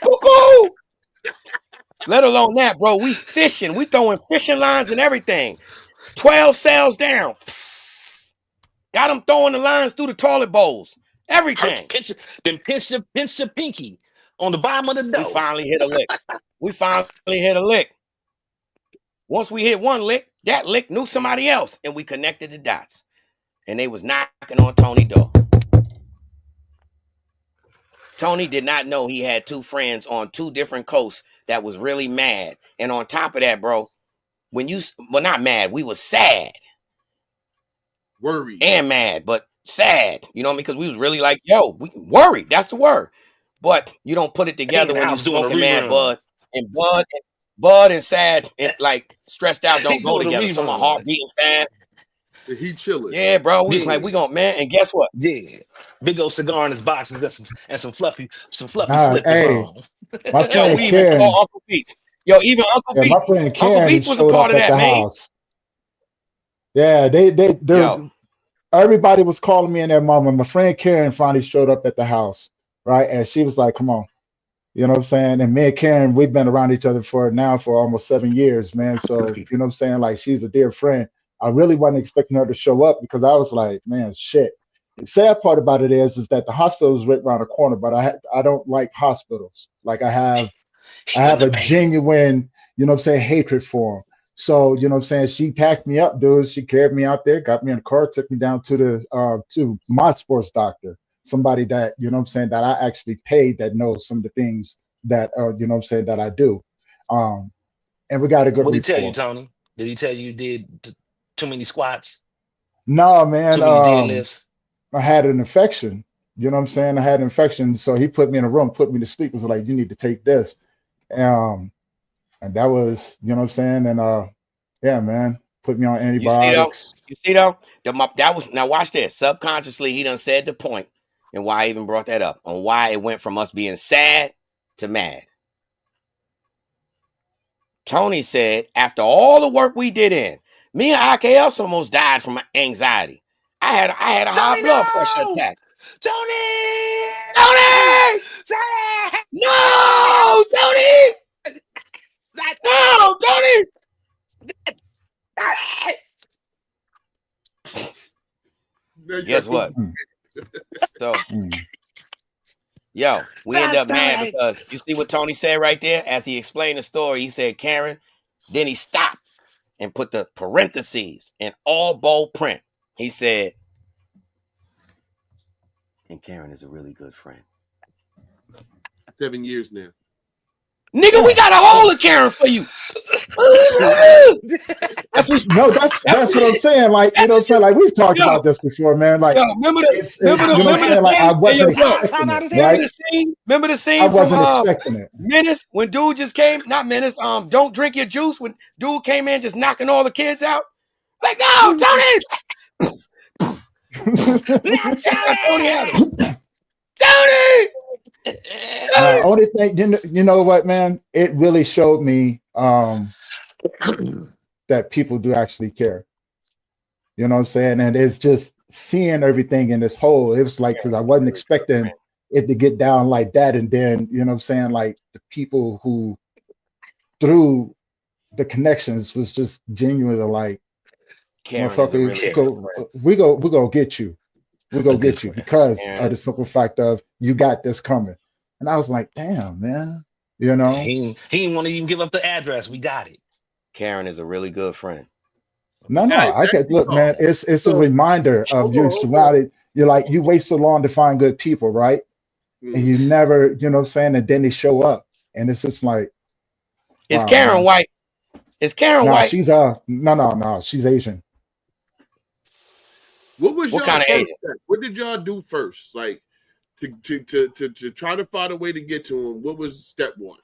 Cuckoo. Let alone that, bro. We fishing. We throwing fishing lines and everything. 12 cells down. Got them throwing the lines through the toilet bowls. Everything. Pinch your pinky on the bottom of the dough. We finally hit a lick. Once we hit one lick, that lick knew somebody else, and we connected the dots. And they was knocking on Tony's door. Tony did not know he had 2 friends on 2 different coasts that was really mad. And on top of that, bro, not mad, we was sad. Worried. And mad, but sad. You know what I mean? Because we was really like, yo, we worried. That's the word. But you don't put it together when you smoking mad bud. And bud and sad and like stressed out don't go together. So my heart beating fast. He chilling. Yeah, bro. We was like, we gonna, man. And guess what? Yeah. Big old cigar in his box and some fluffy slippers on. My friend we even call Uncle Beats. Yo, even Uncle Beats. My friend Karen Uncle Beats was a part of that, man. House. Yeah, they everybody was calling me and their mama. My friend Karen finally showed up at the house, right? And she was like, come on. You know what I'm saying? And me and Karen, we've been around each other for almost 7 years, man. So, you know what I'm saying? Like, she's a dear friend. I really wasn't expecting her to show up because I was like, man, shit. The sad part about it is that the hospital is right around the corner, but I don't like hospitals. Like, I have a genuine, you know what I'm saying, hatred for them. So, you know what I'm saying? She packed me up, dude. She carried me out there, got me in the car, took me down to to my sports doctor. Somebody that, you know what I'm saying, that I actually paid that knows some of the things that, you know what I'm saying, that I do. And we got a good What did report. he tell you, Tony? Did he tell you did too many squats? No, man. Too many deadlifts? I had an infection. You know what I'm saying? I had an infection. So he put me in a room, put me to sleep, was like, you need to take this. And that was, you know what I'm saying? And yeah, man, put me on antibiotics. You see though? That was, now watch this. Subconsciously, he done said the point. And why I even brought that up, on why it went from us being sad to mad. Tony said, after all the work we did in, me and IKS almost died from anxiety. I had a high blood pressure attack. Tony! No, Tony! No, Tony! Guess what? So, yo, we end up mad because you see what Tony said right there? As he explained the story, he said, Karen, then he stopped and put the parentheses in all bold print. He said, and Karen is a really good friend. 7 years now. Nigga, we got a hole of Karen for you. That's what I'm saying. Like, you know what I'm saying? Like, we've talked about this before, man. Like, remember the scene I wasn't expecting it. Menace, when dude just came, not Menace, Don't Drink Your Juice, when dude came in just knocking all the kids out. Like, no, Tony! That's how Tony had him. Tony! Only thing, you know what, man? It really showed me that people do actually care. You know what I'm saying? And it's just seeing everything in this whole, it was like, because I wasn't expecting it to get down like that. And then, you know what I'm saying? Like, the people who, through the connections, was just genuinely like, motherfucker, we go get you. We're going to get you because of the simple fact of you got this coming. And I was like, damn, man. You know? He didn't want to even give up the address. We got it. Karen is a really good friend. No, I can't look, man. It's a reminder of you surrounded. You're like, you wait so long to find good people, right? And you never, you know what I'm saying? And then they show up. And it's just like, is Karen white? Is Karen No, white? she's no, she's Asian. What was What y'all kind of first Asian? step? What did y'all do first? Like to try to find a way to get to him. What was step one?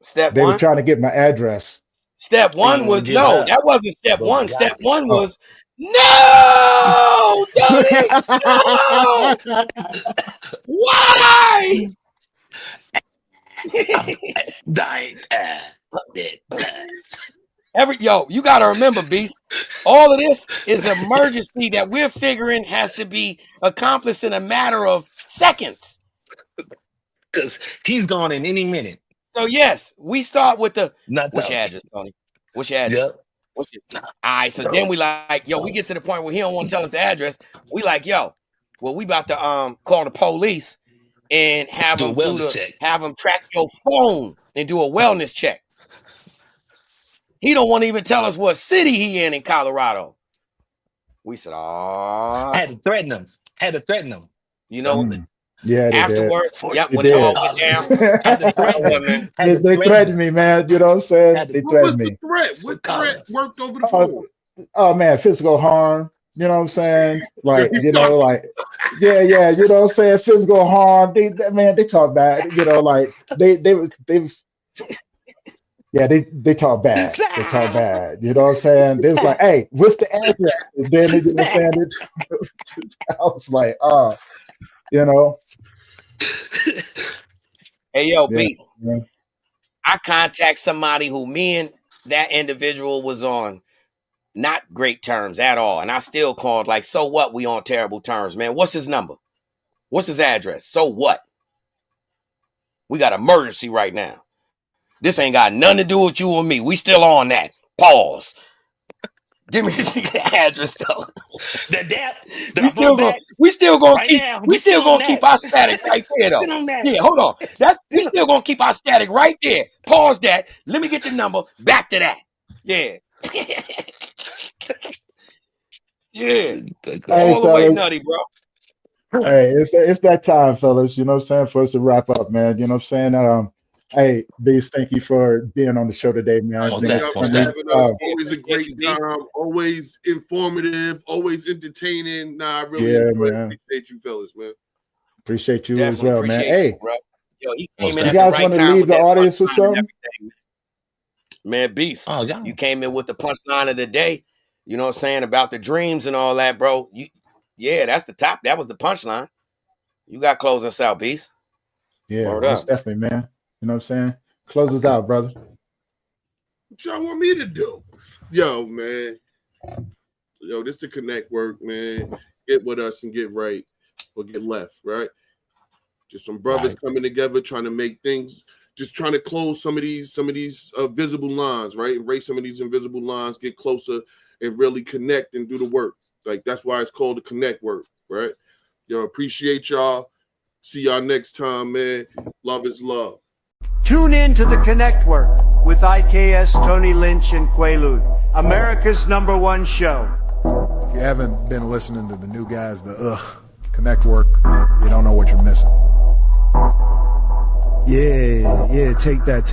Step They was one? trying to get my address. Step He didn't one want was to give it no, up. that wasn't step But we one. got Step it. one Oh. was no, Tony, no. Why? Dying. Yo, you gotta remember, Beast. All of this is emergency that we're figuring has to be accomplished in a matter of seconds. Because he's gone in any minute. So yes, we start with the Not what's your though. address, Tony? What's your address? Yep. What's your all right? So then we like, yo, we get to the point where he don't want to tell us the address. We like, yo, well, we about to call the police and have Do a them wellness check. have them track your phone and do a wellness check. He don't want to even tell us what city he in Colorado. We said, oh, Had to threaten him. You know, yeah, they afterwards, did. yep, They when it all went did. down. They threatened me, man. You know what I'm saying? They What was threatened the me. threat? What threat worked over the phone? Oh man, physical harm. You know what I'm saying? Like, you know, like, yeah, you know what I'm saying? Physical harm. They talk bad. You know, like they talk bad. They talk bad. You know what I'm saying? They was like, hey, what's the address? And then you know what I'm saying? I was like, you know. Hey, yo, Beast. Yeah. I contact somebody who me and that individual was on not great terms at all. And I still called like, so what? We on terrible terms, man. What's his number? What's his address? So what? We got emergency right now. This ain't got nothing to do with you or me. We still on that. Pause. Give me the address though. We still gonna keep our static right there though. Yeah, hold on. We still gonna keep our static right there. Pause that. Let me get the number. Back to that. Yeah. Yeah. All the way nutty, bro. Hey, it's that time, fellas. You know what I'm saying? For us to wrap up, man. You know what I'm saying? Hey, Beast, thank you for being on the show today, man. Always a great time, always informative, always entertaining. Nah, I really appreciate you fellas, man. Appreciate you as well, man. Hey, bro. Yo, he came in you at guys the right want to time leave with the that audience with punchline and something? everything. Man, Beast, you came in with the punchline of the day. You know what I'm saying, about the dreams and all that, bro. That's the top. That was the punchline. You got to close us out, Beast. Yeah, most definitely, man. You know what I'm saying? Close us out, brother. What y'all want me to do? Yo, man. Yo, this the Connectwork, man. Get with us and get right or get left, right? Just some brothers coming together trying to make things, just trying to close some of these visible lines, right? Erase some of these invisible lines, get closer and really connect and do the work. Like, that's why it's called the Connectwork, right? Yo, appreciate y'all. See y'all next time, man. Love is love. Tune in to the Connectwork with IKS, Tony Lynch, and Quaalude, America's #1 show. If you haven't been listening to the new guys, the Connectwork, you don't know what you're missing. Yeah, take that.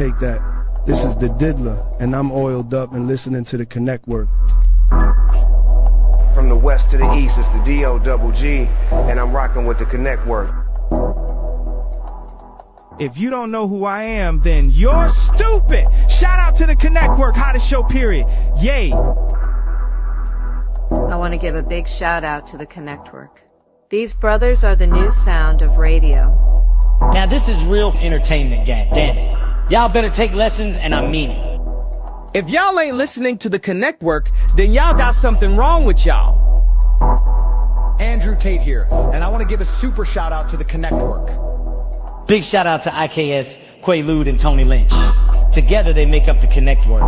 This is the Diddler, and I'm oiled up and listening to the Connectwork. From the west to the east, it's the DOGG, and I'm rocking with the Connectwork. If you don't know who I am, then you're stupid. Shout out to the Connectwork, hottest show, period. Yay. I want to give a big shout out to the Connectwork. These brothers are the new sound of radio. Now this is real entertainment, gang. Damn it. Y'all better take lessons, and I mean it. If y'all ain't listening to the Connectwork, then y'all got something wrong with y'all. Andrew Tate here, and I want to give a super shout out to the Connectwork. Big shout out to IKS, Quaalude, and Tony Lynch. Together they make up the Connectwork.